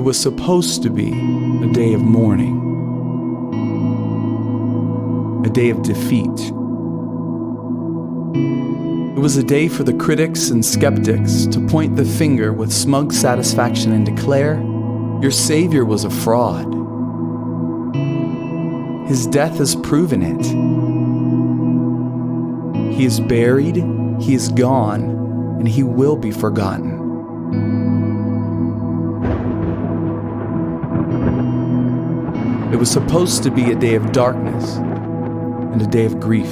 was supposed to be a day of mourning, a day of defeat. It was a day for the critics and skeptics to point the finger with smug satisfaction and declare, "Your Savior was a fraud. His death has proven it. He is buried, he is gone, and he will be forgotten." It was supposed to be a day of darkness and a day of grief.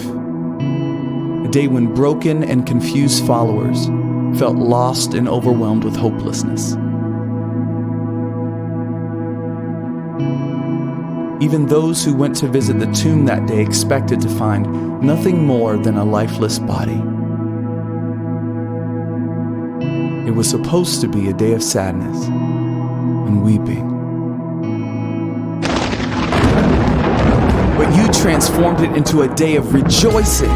A day when broken and confused followers felt lost and overwhelmed with hopelessness. Even those who went to visit the tomb that day expected to find nothing more than a lifeless body. It was supposed to be a day of sadness and weeping. But you transformed it into a day of rejoicing,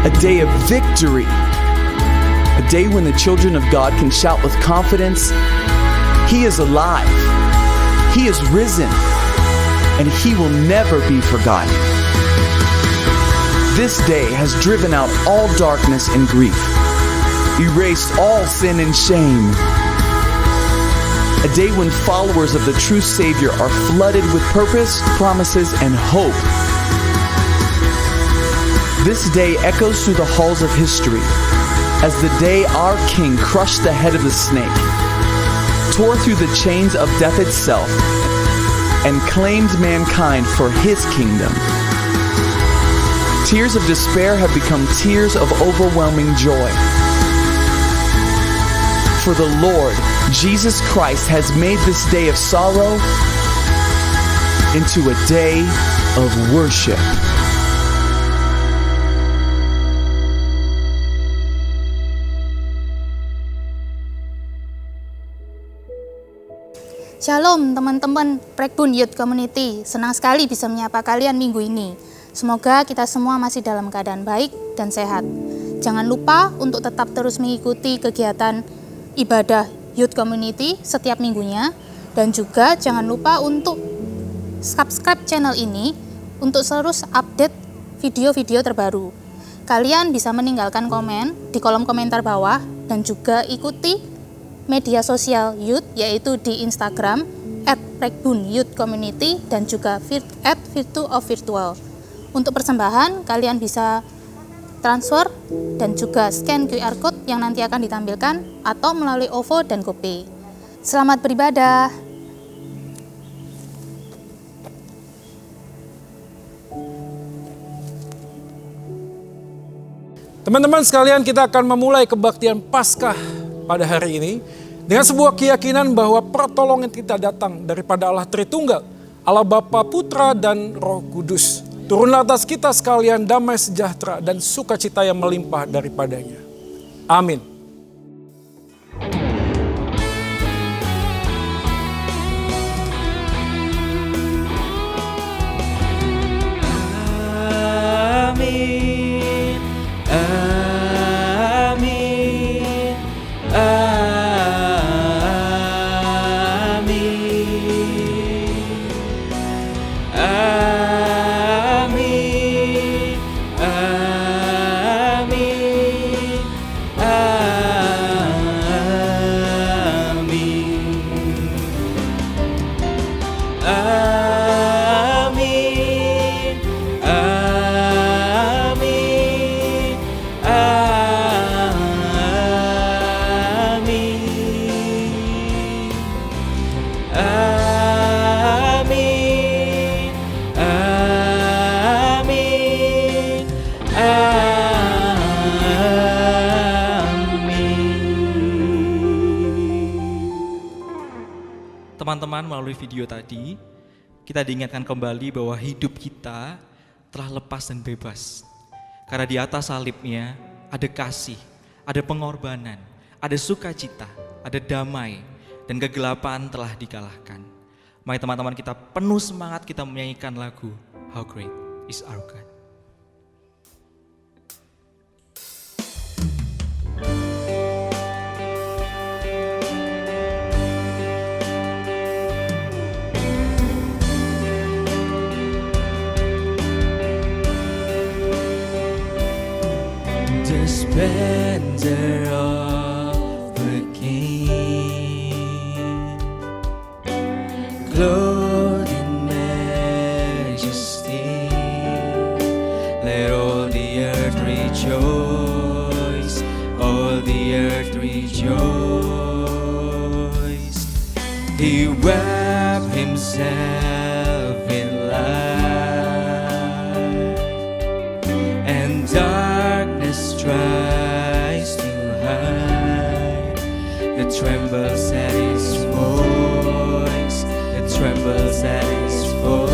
a day of victory, a day when the children of God can shout with confidence, "He is alive, He is risen, and He will never be forgotten." This day has driven out all darkness and grief, erased all sin and shame. A day when followers of the true Savior are flooded with purpose, promises, and hope. This day echoes through the halls of history as the day our King crushed the head of the snake, tore through the chains of death itself, and claimed mankind for His kingdom. Tears of despair have become tears of overwhelming joy. For the Lord, Jesus Christ, has made this day of sorrow into a day of worship. Shalom teman-teman Pragbun Youth Community, senang sekali bisa menyapa kalian minggu ini. Semoga kita semua masih dalam keadaan baik dan sehat. Jangan lupa untuk tetap terus mengikuti kegiatan ibadah Youth Community setiap minggunya, dan juga jangan lupa untuk subscribe channel ini untuk terus update video-video terbaru. Kalian bisa meninggalkan komen di kolom komentar bawah dan juga ikuti media sosial Youth, yaitu di Instagram @pragbun_youth_community dan juga @virtu_of_virtual. Untuk persembahan, kalian bisa transfer dan juga scan QR Code yang nanti akan ditampilkan atau melalui OVO dan GoPay. Selamat beribadah. Teman-teman sekalian, kita akan memulai kebaktian Paskah pada hari ini dengan sebuah keyakinan bahwa pertolongan kita datang daripada Allah Tritunggal, Allah Bapa, Putra, dan Roh Kudus. Turunlah atas kita sekalian damai sejahtera dan sukacita yang melimpah daripadanya. Amin. Amin. Amin. Teman-teman, melalui video tadi, kita diingatkan kembali bahwa hidup kita telah lepas dan bebas. Karena di atas salibnya ada kasih, ada pengorbanan, ada sukacita, ada damai, dan kegelapan telah dikalahkan. Mari teman-teman, kita penuh semangat, kita menyanyikan lagu How Great is Our God. the splendor of a king, clothed in majesty. Let all the earth rejoice, all the earth rejoice. He wrapped himself in light, and darkness tries to hide. That trembles at his voice, that trembles at his voice.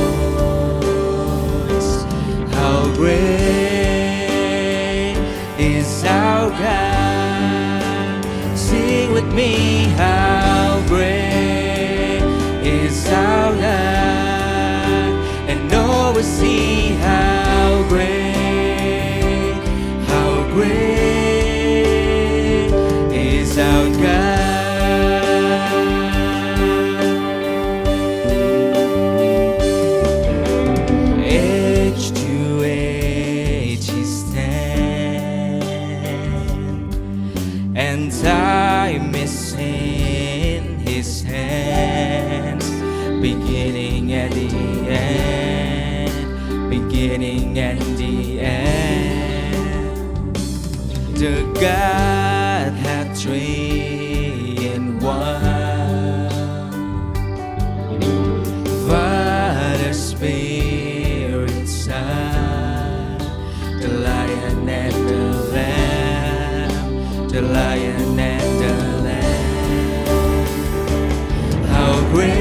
How great is our God? Sing with me, how great is our God, and know we see how great is our God. Age to age he stands, and time is in his hands, beginning and the end, beginning and the end. The Godhead three in one, Father, Spirit, Son, the Lion and the Lamb, the Lion and the Lamb. How great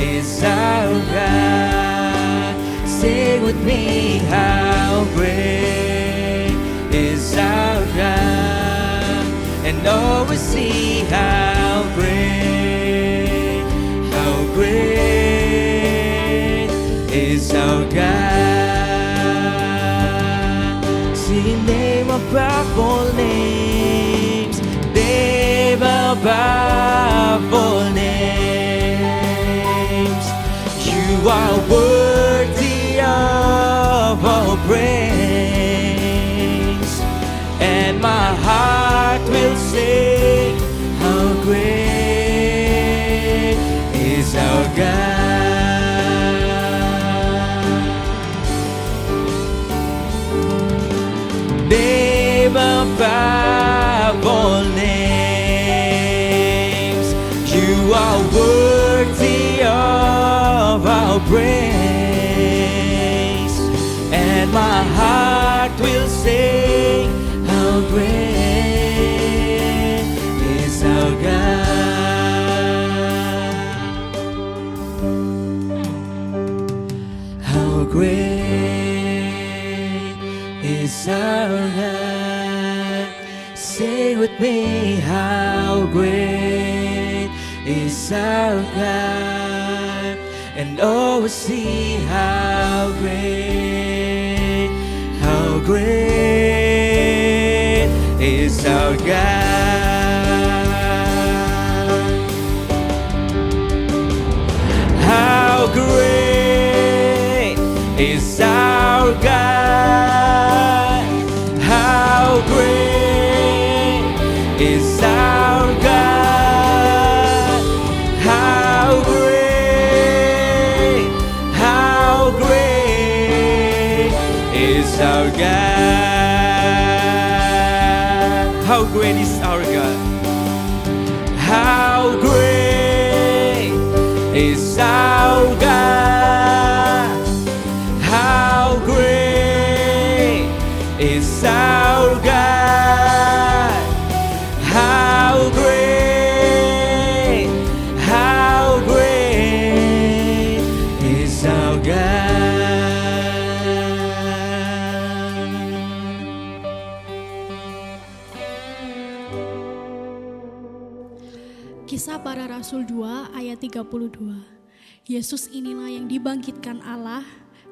is our God? Sing with me, how great is our God, and oh, we see how great is our God. Sing name above all names, name above all names. You are worthy of all praise, and my heart will sing, how great is our God. Name above all names, you are worthy of our praise, and my heart will sing, how great is our God. How great is our God. Sing with me, how great is our God, and oh, we see how great is our God. How great is our God, how great is our God, how great is our God. How great is our God? How great is our God? How great is our God? How great is our God? Kisah Para Rasul 2 ayat 32. Yesus inilah yang dibangkitkan Allah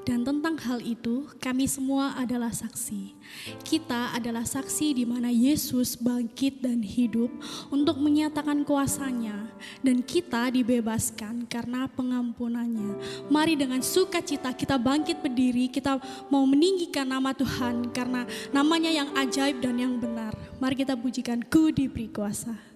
Dan tentang hal itu, kami semua adalah saksi. Kita adalah saksi di mana Yesus bangkit dan hidup untuk menyatakan kuasa-Nya. Dan kita dibebaskan karena pengampunannya. Mari dengan sukacita kita bangkit berdiri, kita mau meninggikan nama Tuhan karena namanya yang ajaib dan yang benar. Mari kita pujikan, Ku diberi kuasa.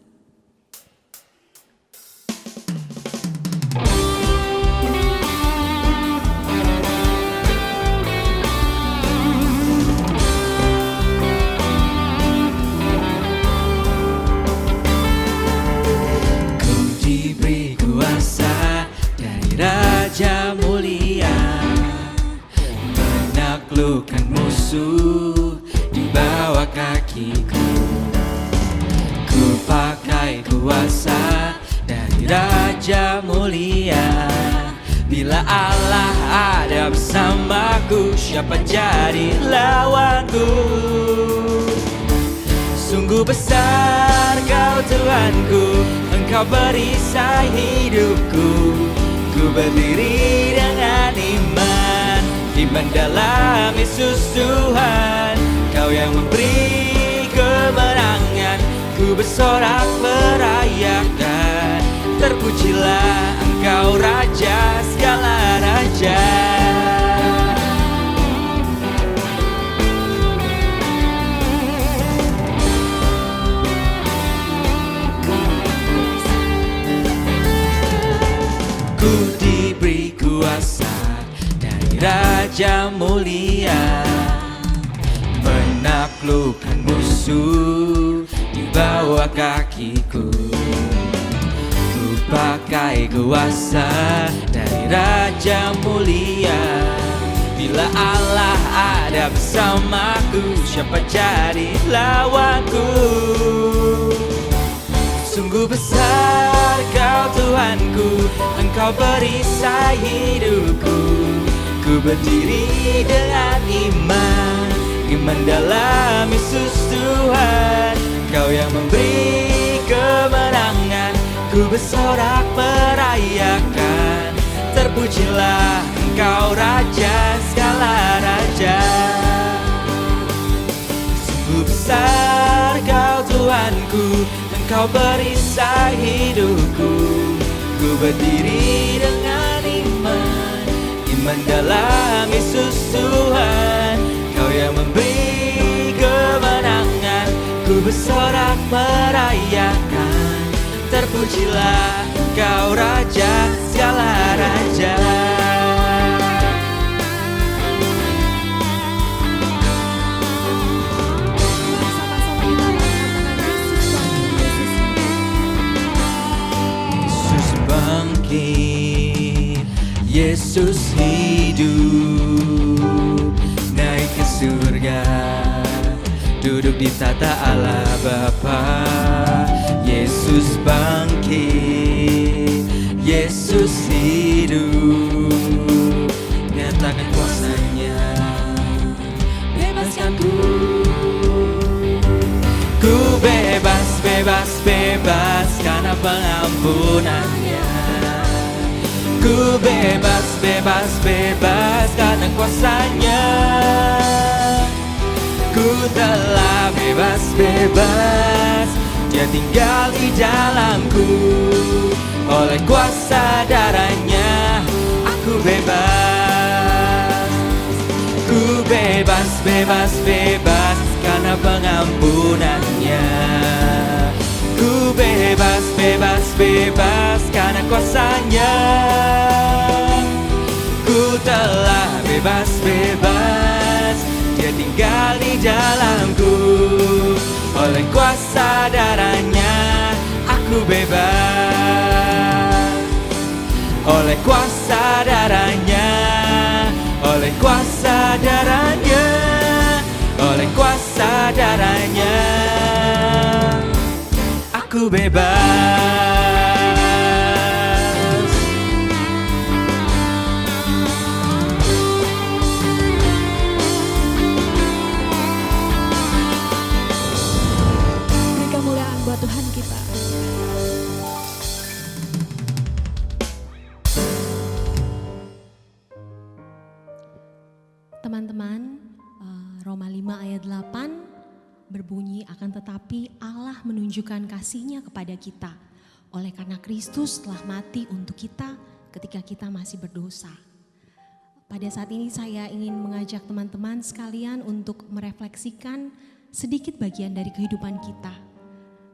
Raja mulia menaklukkan musuh di bawah kakiku. Ku pakai kuasa dari Raja mulia. Bila Allah ada bersamaku, siapa jadi lawanku? Sungguh besar Kau Tuhanku, Engkau perisai hidupku. Ku berdiri dengan iman dalam Yesus Tuhan. Kau yang memberi kemenangan, ku bersorak merayakan. Terpujilah Engkau Raja segala raja. Ku diberi kuasa dari Raja mulia, menaklukkan musuh di bawah kakiku. Ku pakai kuasa dari Raja mulia. Bila Allah ada bersamaku, siapa jadi lawanku? Sungguh besar Kau Tuhanku, Engkau perisai hidupku. Ku berdiri dengan iman dalam Yesus Tuhan. Kau yang memberi kemenangan, ku bersorak merayakan. Terpujilah Engkau Raja segala raja. Sungguh besar Kau Tuhanku, Engkau perisai hidupku. Ku berdiri dengan iman dalam Yesus Tuhan. Kau yang memberi kemenangan, ku bersorak merayakan. Terpujilah Engkau Raja segala raja. Yesus hidup, naik ke surga, duduk di tata Allah Bapa. Yesus bangkit, Yesus hidup, nyatakan kuasa-Nya, bebaskan ku. Ku bebas, bebas, bebas karena pengampunan-Nya. Ku bebas, bebas, bebas karena kuasa-Nya. Ku telah bebas, bebas, Dia tinggal di dalamku. Oleh kuasa darah-Nya aku bebas. Ku bebas, bebas, bebas karena pengampunan-Nya. Ku bebas, bebas, bebas karena kuasa-Nya. Ku telah bebas, bebas, Dia tinggal di dalamku. Oleh kuasa darah-Nya aku bebas. Oleh kuasa darah-Nya, oleh kuasa darah-Nya, oleh kuasa darah-Nya aku bebas. Beri kemuliaan buat Tuhan kita. Roma 5 ayat 8 berbunyi, akan tetapi Allah menunjukkan kasih-Nya kepada kita oleh karena Kristus telah mati untuk kita ketika kita masih berdosa. Pada saat ini saya ingin mengajak teman-teman sekalian untuk merefleksikan sedikit bagian dari kehidupan kita.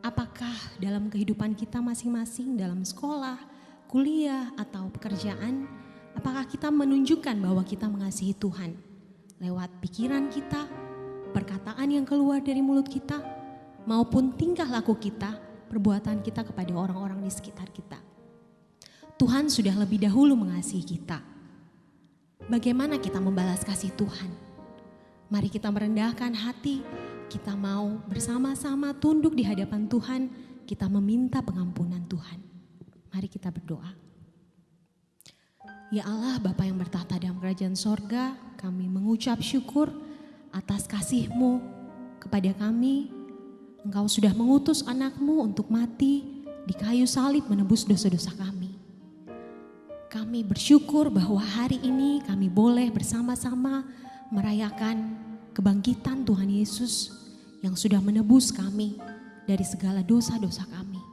Apakah dalam kehidupan kita masing-masing, dalam sekolah, kuliah, atau pekerjaan, apakah kita menunjukkan bahwa kita mengasihi Tuhan lewat pikiran kita, perkataan yang keluar dari mulut kita, maupun tingkah laku kita, perbuatan kita kepada orang-orang di sekitar kita. Tuhan sudah lebih dahulu mengasihi kita. Bagaimana kita membalas kasih Tuhan? Mari kita merendahkan hati, kita mau bersama-sama tunduk di hadapan Tuhan, kita meminta pengampunan Tuhan. Mari kita berdoa. Ya Allah, Bapa yang bertahta dalam kerajaan sorga, kami mengucap syukur atas kasih-Mu kepada kami. Engkau sudah mengutus anak-Mu untuk mati di kayu salib menebus dosa-dosa kami. Kami bersyukur bahwa hari ini kami boleh bersama-sama merayakan kebangkitan Tuhan Yesus yang sudah menebus kami dari segala dosa-dosa kami.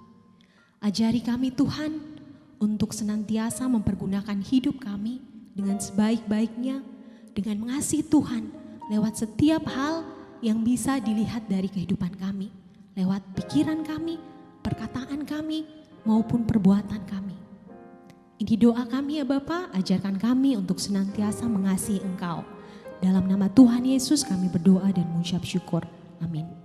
Ajari kami Tuhan untuk senantiasa mempergunakan hidup kami dengan sebaik-baiknya, dengan mengasihi Tuhan lewat setiap hal yang bisa dilihat dari kehidupan kami, lewat pikiran kami, perkataan kami, maupun perbuatan kami. Ini doa kami ya Bapa, ajarkan kami untuk senantiasa mengasihi Engkau. Dalam nama Tuhan Yesus kami berdoa dan mengucap syukur. Amin.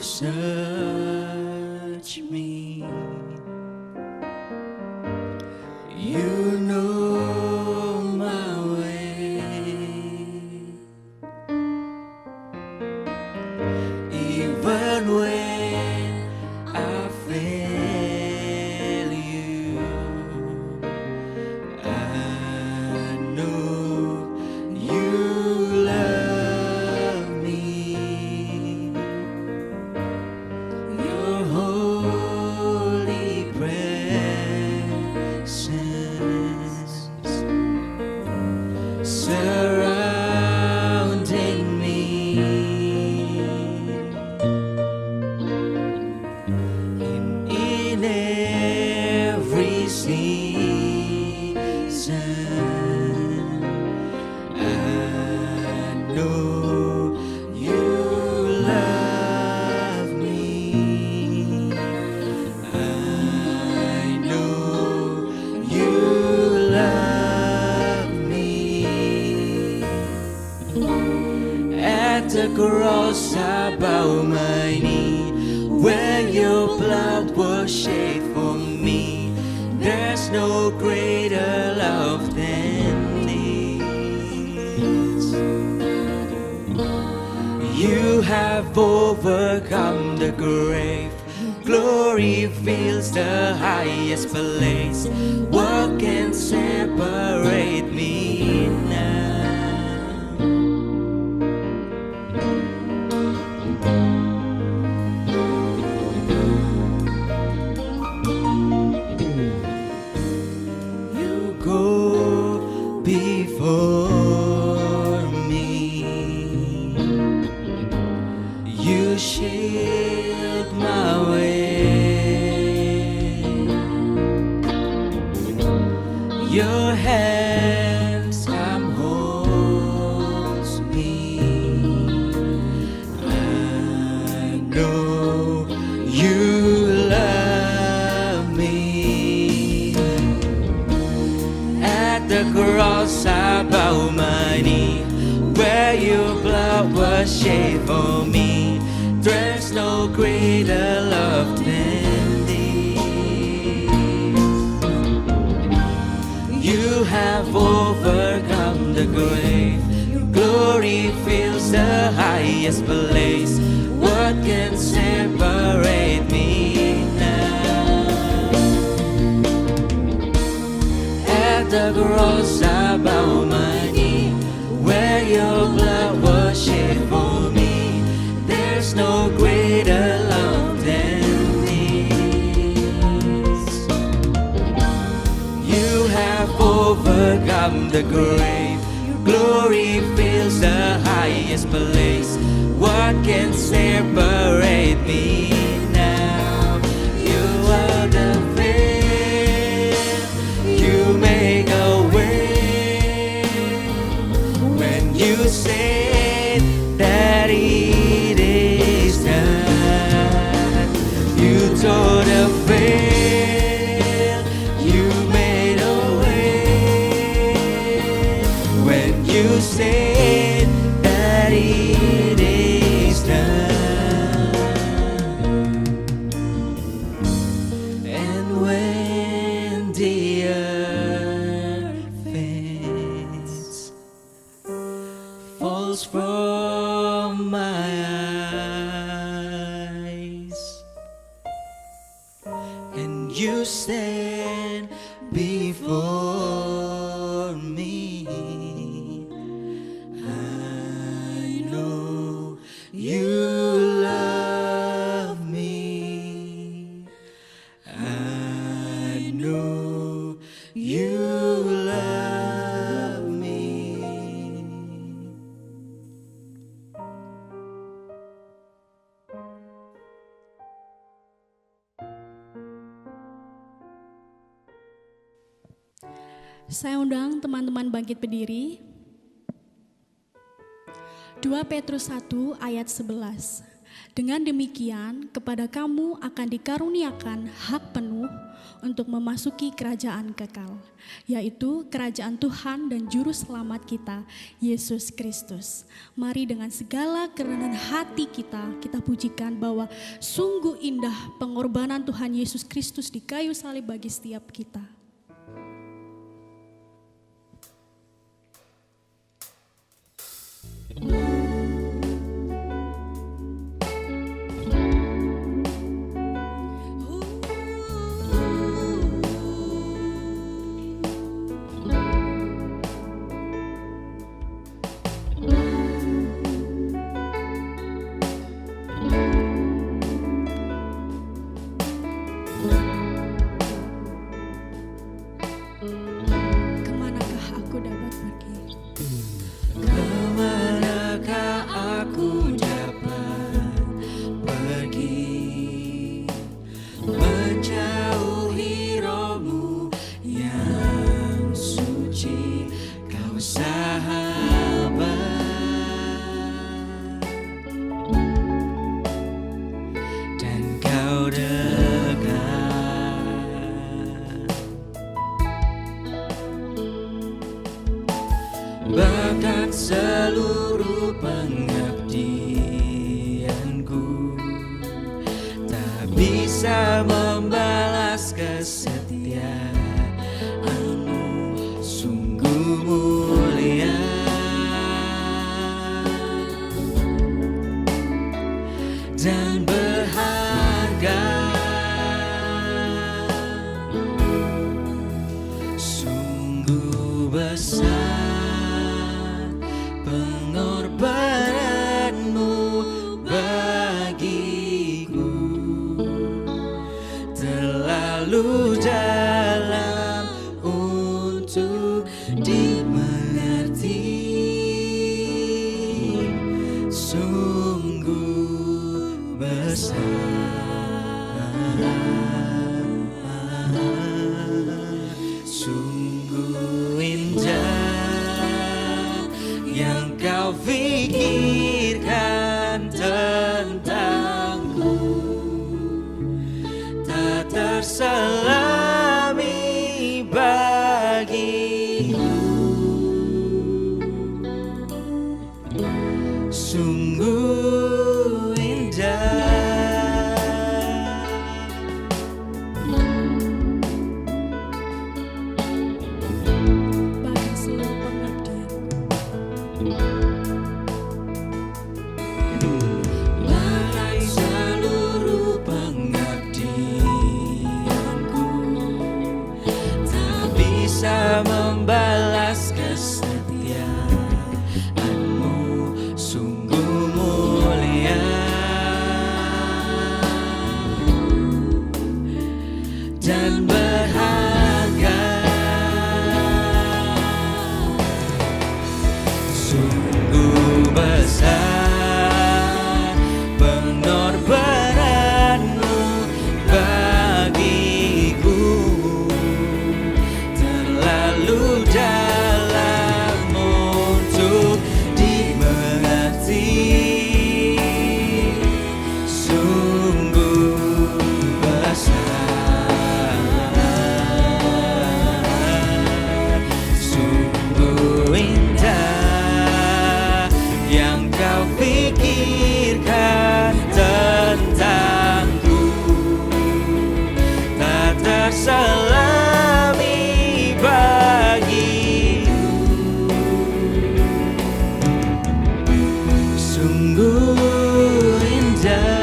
Search me, you know my way, even when I fail you, I know you love me. Holy presence surrounding me, in every season, I know you love me. I know you love me. At the cross I bow my knee, where your blood was shed for me. There's no greater love than this. You have overcome the grave. Glory fills the highest place. What can separate me now? You go before me. You shield my way. Your hands holds me. I know you love me. At the cross I bow my knee, where your blood was shed for me. There's no greater love than this. You have overcome the grave. Glory fills the highest place. What can separate me now? the cross I bow my knee, where your blood was shed for me. There's no greater love than this. You have overcome the grave. Glory fills the highest place. What can separate me now? You are the veil. You make a way when you say that it is done. You tore the veil. You made a way when you said that it is done. And when the earth fades, falls from my eyes, and you stand before me, I know you love me. I know you love me. Saya undang teman-teman bangkit berdiri. 2 Petrus 1 ayat 11. Dengan demikian kepada kamu akan dikaruniakan hak penuh untuk memasuki kerajaan kekal, yaitu kerajaan Tuhan dan Juru Selamat kita, Yesus Kristus. Mari dengan segala kerendahan hati kita pujikan bahwa sungguh indah pengorbanan Tuhan Yesus Kristus di kayu salib bagi setiap kita. Kemanakah aku dapat pergi? Kemanakah aku dapat pergi, menjauhi rohmu yang suci, kau sahabat, dan kau dekat. Bahkan seluruh pengabdianku tak bisa membalas kesetiaanmu, sungguh mulia dan berharga, sungguh besar pengorbananmu bagiku, terlalu dalam untuk dimengerti, sungguh besar, sungguh indah yang kau pikirkan tentangku, tak terselami bagiku, sungguh indah. Bagi seluruh pengabdian. Bahkan seluruh pengabdianku membalas kesetiaan-Mu sungguh mulia dan berharga. Sungguh besar pengorbananmu bagiku, terlalu dalam untuk dimengerti. Sungguh besar, sungguh indah yang kau pikirkan tentangku, tak terselami bagiku. Sungguh indah,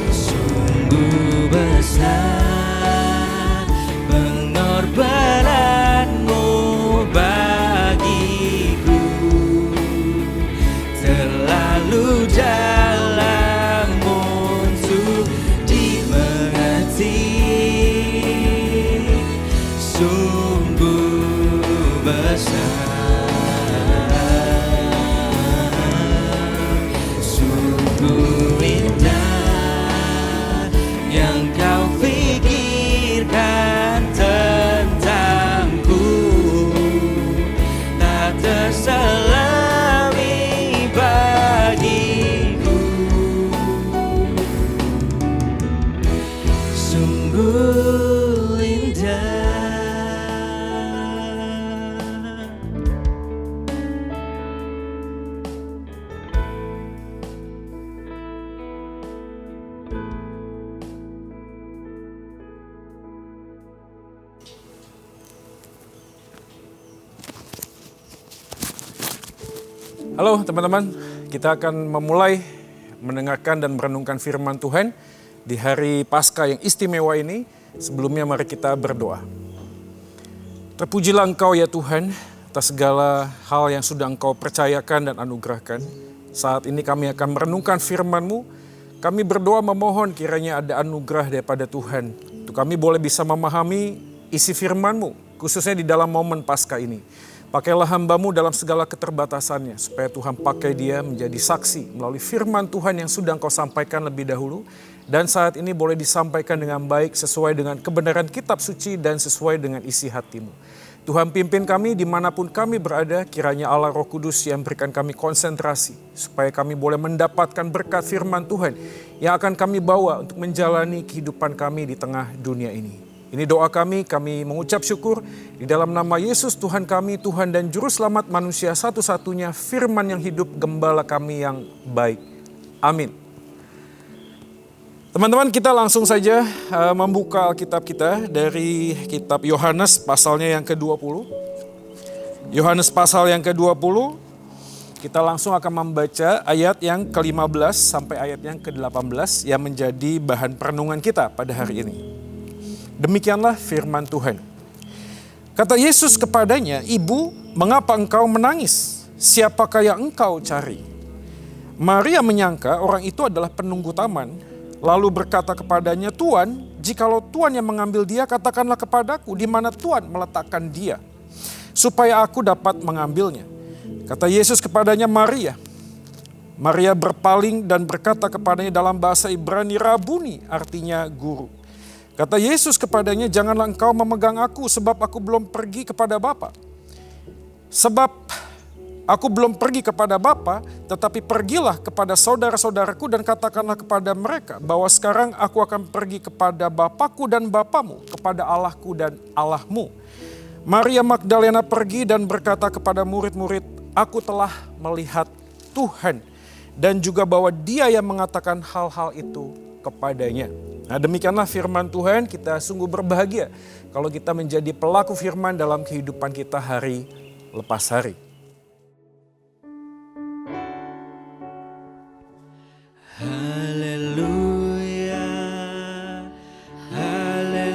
sungguh besar pengorbananmu bagiku, terlalu dalam untuk dimengerti. Sungguh besar, sungguh indah yang kau pikirkan tentangku, tak terselami bagiku. Sungguh indah. Halo teman-teman, kita akan memulai mendengarkan dan merenungkan firman Tuhan di hari Paskah yang istimewa ini. Sebelumnya mari kita berdoa. Terpujilah Engkau ya Tuhan atas segala hal yang sudah Engkau percayakan dan anugerahkan. Saat ini kami akan merenungkan firman-Mu. Kami berdoa memohon kiranya ada anugerah daripada Tuhan, untuk kami boleh bisa memahami isi firman-Mu, khususnya di dalam momen Paskah ini. Pakailah hamba-Mu dalam segala keterbatasannya, supaya Tuhan pakai dia menjadi saksi melalui firman Tuhan yang sudah Engkau sampaikan lebih dahulu, dan saat ini boleh disampaikan dengan baik sesuai dengan kebenaran kitab suci dan sesuai dengan isi hati-Mu. Tuhan pimpin kami dimanapun kami berada, kiranya Allah Roh Kudus yang berikan kami konsentrasi, supaya kami boleh mendapatkan berkat firman Tuhan yang akan kami bawa untuk menjalani kehidupan kami di tengah dunia ini. Ini doa kami mengucap syukur di dalam nama Yesus Tuhan kami, Tuhan dan Juru Selamat manusia satu-satunya, firman yang hidup, gembala kami yang baik. Amin. Teman-teman, kita langsung saja membuka Alkitab kita dari kitab Yohanes pasalnya yang ke-20. Yohanes pasal yang ke-20, kita langsung akan membaca ayat yang ke-15 sampai ayat yang ke-18 yang menjadi bahan perenungan kita pada hari ini. Demikianlah firman Tuhan. Kata Yesus kepadanya, "Ibu, mengapa engkau menangis? Siapakah yang engkau cari?" Maria menyangka orang itu adalah penunggu taman, lalu berkata kepadanya, "Tuan, jikalau Tuan yang mengambil dia, katakanlah kepadaku di mana Tuan meletakkan dia, supaya aku dapat mengambilnya." Kata Yesus kepadanya, "Maria." Maria berpaling dan berkata kepadanya dalam bahasa Ibrani, "Rabuni," artinya guru. Kata Yesus kepadanya, "Janganlah engkau memegang aku, sebab aku belum pergi kepada Bapa. Sebab aku belum pergi kepada Bapa, tetapi pergilah kepada saudara-saudaraku dan katakanlah kepada mereka bahwa sekarang aku akan pergi kepada Bapakku dan Bapamu, kepada Allahku dan Allahmu." Maria Magdalena pergi dan berkata kepada murid-murid, "Aku telah melihat Tuhan," dan juga bahwa Dia yang mengatakan hal-hal itu kepadanya. Nah, demikianlah firman Tuhan. Kita sungguh berbahagia kalau kita menjadi pelaku firman dalam kehidupan kita hari lepas hari. Haleluya, haleluya.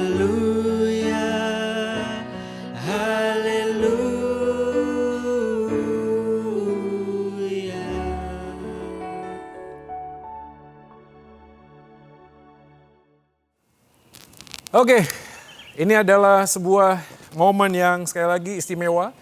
Oke, ini adalah sebuah momen yang sekali lagi istimewa.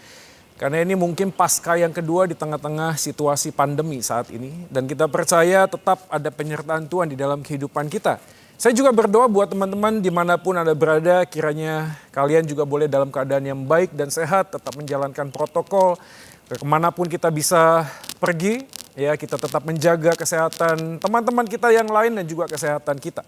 Karena ini mungkin pasca yang kedua di tengah-tengah situasi pandemi saat ini. Dan kita percaya tetap ada penyertaan Tuhan di dalam kehidupan kita. Saya juga berdoa buat teman-teman dimanapun Anda berada, kiranya kalian juga boleh dalam keadaan yang baik dan sehat, tetap menjalankan protokol. Kemanapun kita bisa pergi, ya kita tetap menjaga kesehatan teman-teman kita yang lain dan juga kesehatan kita.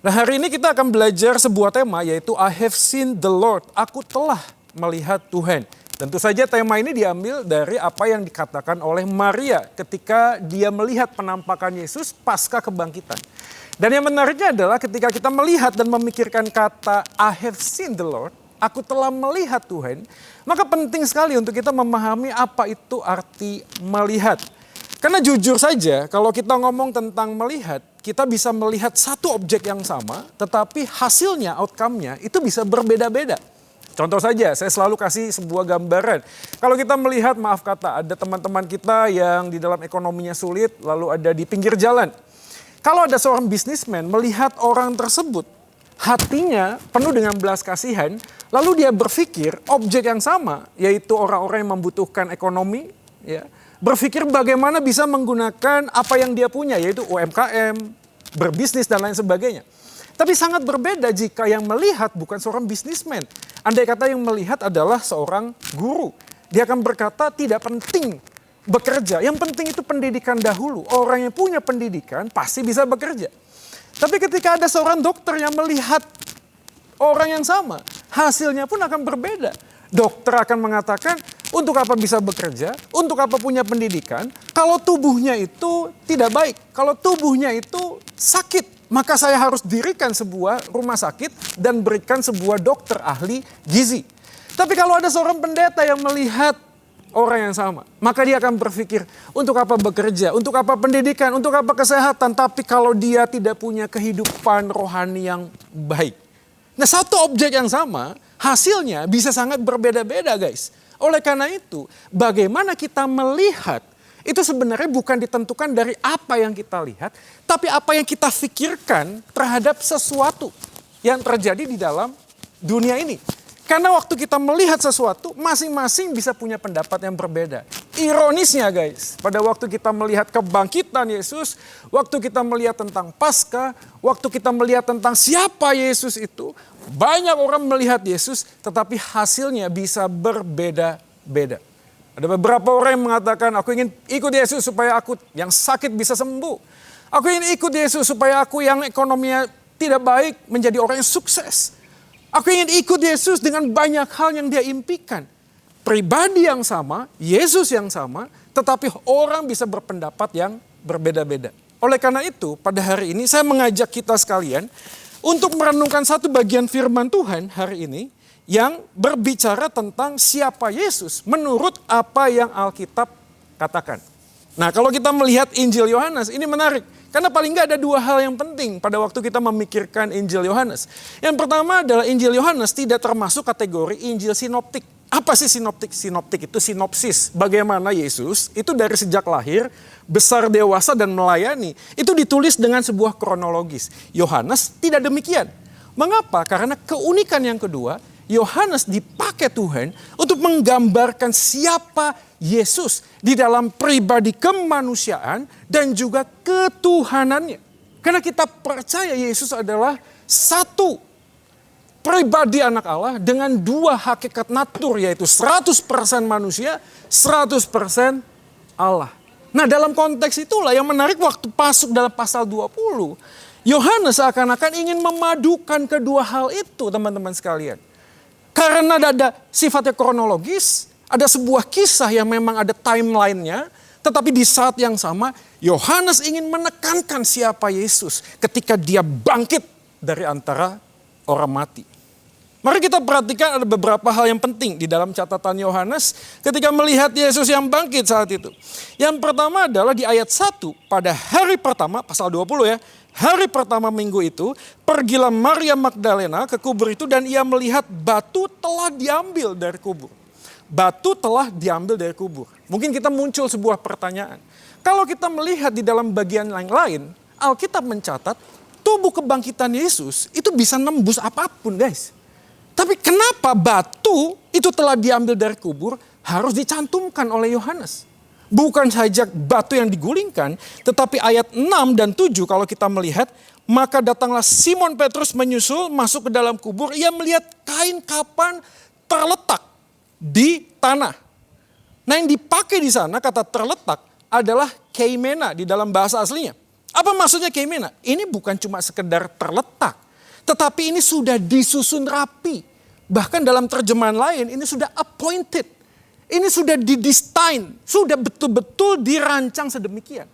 Nah, hari ini kita akan belajar sebuah tema, yaitu I have seen the Lord. Aku telah melihat Tuhan. Tentu saja tema ini diambil dari apa yang dikatakan oleh Maria ketika dia melihat penampakan Yesus pasca kebangkitan. Dan yang menariknya adalah ketika kita melihat dan memikirkan kata I have seen the Lord, aku telah melihat Tuhan, maka penting sekali untuk kita memahami apa itu arti melihat. Karena jujur saja, kalau kita ngomong tentang melihat, kita bisa melihat satu objek yang sama, tetapi hasilnya, outcome-nya itu bisa berbeda-beda. Contoh saja, saya selalu kasih sebuah gambaran. Kalau kita melihat, maaf kata, ada teman-teman kita yang di dalam ekonominya sulit, lalu ada di pinggir jalan. Kalau ada seorang bisnismen melihat orang tersebut, hatinya penuh dengan belas kasihan, lalu dia berpikir objek yang sama, yaitu orang-orang yang membutuhkan ekonomi, ya, berpikir bagaimana bisa menggunakan apa yang dia punya, yaitu UMKM, berbisnis dan lain sebagainya. Tapi sangat berbeda jika yang melihat bukan seorang bisnismen. Andai kata yang melihat adalah seorang guru. Dia akan berkata tidak penting bekerja, yang penting itu pendidikan dahulu. Orang yang punya pendidikan pasti bisa bekerja. Tapi ketika ada seorang dokter yang melihat orang yang sama, hasilnya pun akan berbeda. Dokter akan mengatakan, untuk apa bisa bekerja, untuk apa punya pendidikan, kalau tubuhnya itu tidak baik, kalau tubuhnya itu sakit, maka saya harus dirikan sebuah rumah sakit dan berikan sebuah dokter ahli gizi. Tapi kalau ada seorang pendeta yang melihat orang yang sama, maka dia akan berpikir, untuk apa bekerja, untuk apa pendidikan, untuk apa kesehatan, tapi kalau dia tidak punya kehidupan rohani yang baik. Nah, satu objek yang sama, hasilnya bisa sangat berbeda-beda, guys. Oleh karena itu, bagaimana kita melihat, itu sebenarnya bukan ditentukan dari apa yang kita lihat, tapi apa yang kita pikirkan terhadap sesuatu yang terjadi di dalam dunia ini. Karena waktu kita melihat sesuatu, masing-masing bisa punya pendapat yang berbeda. Ironisnya guys, pada waktu kita melihat kebangkitan Yesus, waktu kita melihat tentang Paskah, waktu kita melihat tentang siapa Yesus itu, banyak orang melihat Yesus, tetapi hasilnya bisa berbeda-beda. Ada beberapa orang yang mengatakan, aku ingin ikut Yesus supaya aku yang sakit bisa sembuh. Aku ingin ikut Yesus supaya aku yang ekonominya tidak baik menjadi orang yang sukses. Aku ingin ikut Yesus dengan banyak hal yang dia impikan. Pribadi yang sama, Yesus yang sama, tetapi orang bisa berpendapat yang berbeda-beda. Oleh karena itu, pada hari ini saya mengajak kita sekalian untuk merenungkan satu bagian firman Tuhan hari ini yang berbicara tentang siapa Yesus menurut apa yang Alkitab katakan. Nah, kalau kita melihat Injil Yohanes, ini menarik. Karena paling nggak ada dua hal yang penting pada waktu kita memikirkan Injil Yohanes. Yang pertama adalah Injil Yohanes tidak termasuk kategori Injil sinoptik. Apa sih sinoptik? Sinoptik itu sinopsis. Bagaimana Yesus itu dari sejak lahir, besar, dewasa, dan melayani. Itu ditulis dengan sebuah kronologis. Yohanes tidak demikian. Mengapa? Karena keunikan yang kedua, Yohanes dipakai Tuhan untuk menggambarkan siapa Yesus di dalam pribadi kemanusiaan dan juga ketuhanannya. Karena kita percaya Yesus adalah satu pribadi anak Allah dengan dua hakikat natur, yaitu 100% manusia, 100% Allah. Nah, dalam konteks itulah yang menarik waktu masuk dalam pasal 20, Yohanes seakan-akan ingin memadukan kedua hal itu, teman-teman sekalian. Karena ada sifatnya kronologis, ada sebuah kisah yang memang ada timeline-nya, tetapi di saat yang sama, Yohanes ingin menekankan siapa Yesus ketika dia bangkit dari antara orang mati. Mari kita perhatikan ada beberapa hal yang penting di dalam catatan Yohanes ketika melihat Yesus yang bangkit saat itu. Yang pertama adalah di ayat 1, pada hari pertama, pasal 20 ya, hari pertama minggu itu, pergilah Maria Magdalena ke kubur itu dan ia melihat batu telah diambil dari kubur. Batu telah diambil dari kubur. Mungkin kita muncul sebuah pertanyaan. Kalau kita melihat di dalam bagian yang lain, Alkitab mencatat, tubuh kebangkitan Yesus itu bisa nembus apapun guys. Tapi kenapa batu itu telah diambil dari kubur harus dicantumkan oleh Yohanes? Bukan saja batu yang digulingkan, tetapi ayat 6 dan 7 kalau kita melihat, maka datanglah Simon Petrus menyusul masuk ke dalam kubur, ia melihat kain kapan terletak di tanah. Nah yang dipakai di sana kata terletak adalah keimena di dalam bahasa aslinya. Apa maksudnya keimena? Ini bukan cuma sekedar terletak, tetapi ini sudah disusun rapi. Bahkan dalam terjemahan lain ini sudah appointed. Ini sudah didesain, sudah betul-betul dirancang sedemikian.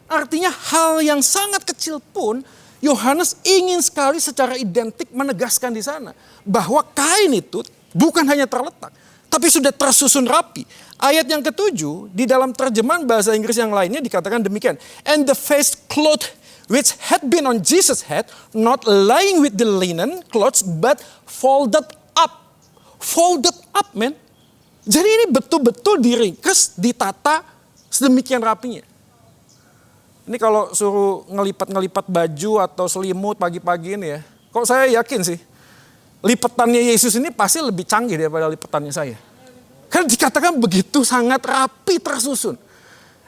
Artinya hal yang sangat kecil pun Yohanes ingin sekali secara identik menegaskan di sana. Bahwa kain itu bukan hanya terletak, tapi sudah tersusun rapi. Ayat yang ke-7 di dalam terjemahan bahasa Inggris yang lainnya dikatakan demikian. And the face cloth which had been on Jesus' head, not lying with the linen clothes, but folded up. Folded up, man. Jadi ini betul-betul diringkes, ditata sedemikian rapinya. Ini kalau suruh ngelipat-ngelipat baju atau selimut pagi-pagi ini ya. Kok saya yakin sih, lipatannya Yesus ini pasti lebih canggih daripada lipatannya saya. Karena dikatakan begitu sangat rapi tersusun.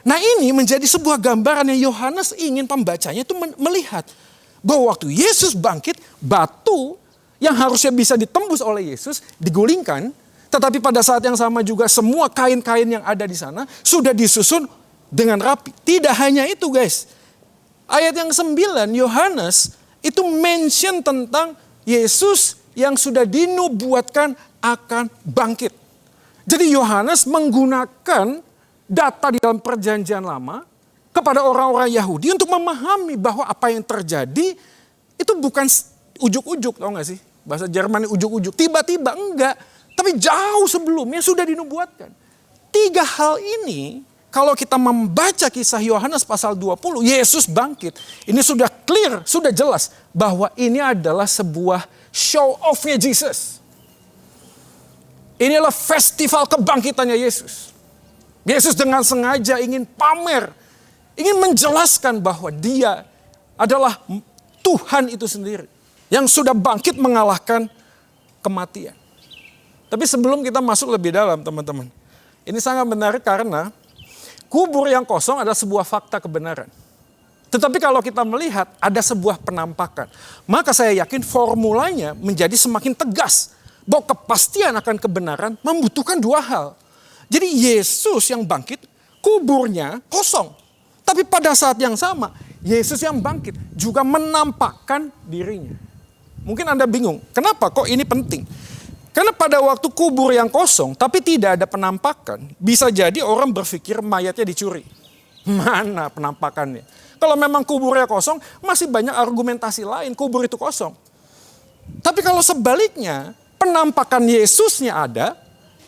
Nah ini menjadi sebuah gambaran yang Yohanes ingin pembacanya itu melihat. Bahwa waktu Yesus bangkit, batu yang harusnya bisa ditembus oleh Yesus digulingkan. Tetapi pada saat yang sama juga semua kain-kain yang ada di sana sudah disusun dengan rapi. Tidak hanya itu guys. Ayat yang 9 Yohanes itu mention tentang Yesus yang sudah dinubuatkan akan bangkit. Jadi Yohanes menggunakan data di dalam perjanjian lama kepada orang-orang Yahudi untuk memahami bahwa apa yang terjadi itu bukan ujuk-ujuk, tau gak sih? Bahasa Jerman ujuk-ujuk, tiba-tiba enggak. Tapi jauh sebelumnya sudah dinubuatkan. 3 hal ini kalau kita membaca kisah Yohanes pasal 20, Yesus bangkit. Ini sudah clear, sudah jelas bahwa ini adalah sebuah show off-nya Jesus. Inilah festival kebangkitannya Yesus. Yesus dengan sengaja ingin pamer, ingin menjelaskan bahwa dia adalah Tuhan itu sendiri. Yang sudah bangkit mengalahkan kematian. Tapi sebelum kita masuk lebih dalam teman-teman. Ini sangat menarik karena kubur yang kosong adalah sebuah fakta kebenaran. Tetapi kalau kita melihat ada sebuah penampakan. Maka saya yakin formulanya menjadi semakin tegas. Bahwa kepastian akan kebenaran membutuhkan 2 hal. Jadi Yesus yang bangkit, kuburnya kosong. Tapi pada saat yang sama, Yesus yang bangkit juga menampakkan dirinya. Mungkin Anda bingung, kenapa kok ini penting? Karena pada waktu kubur yang kosong, tapi tidak ada penampakan, bisa jadi orang berpikir mayatnya dicuri. Mana penampakannya? Kalau memang kuburnya kosong, masih banyak argumentasi lain, kubur itu kosong. Tapi kalau sebaliknya, penampakan Yesusnya ada,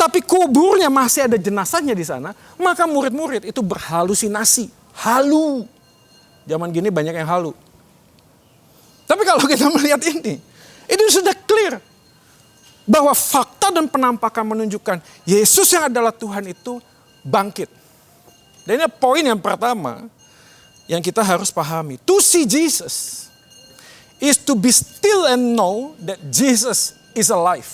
tapi kuburnya masih ada jenazahnya di sana, maka murid-murid itu berhalusinasi. Halu. Zaman gini banyak yang halu. Tapi kalau kita melihat ini sudah clear. Bahwa fakta dan penampakan menunjukkan Yesus yang adalah Tuhan itu bangkit. Dan ini poin yang pertama yang kita harus pahami. To see Jesus is to be still and know that Jesus is alive.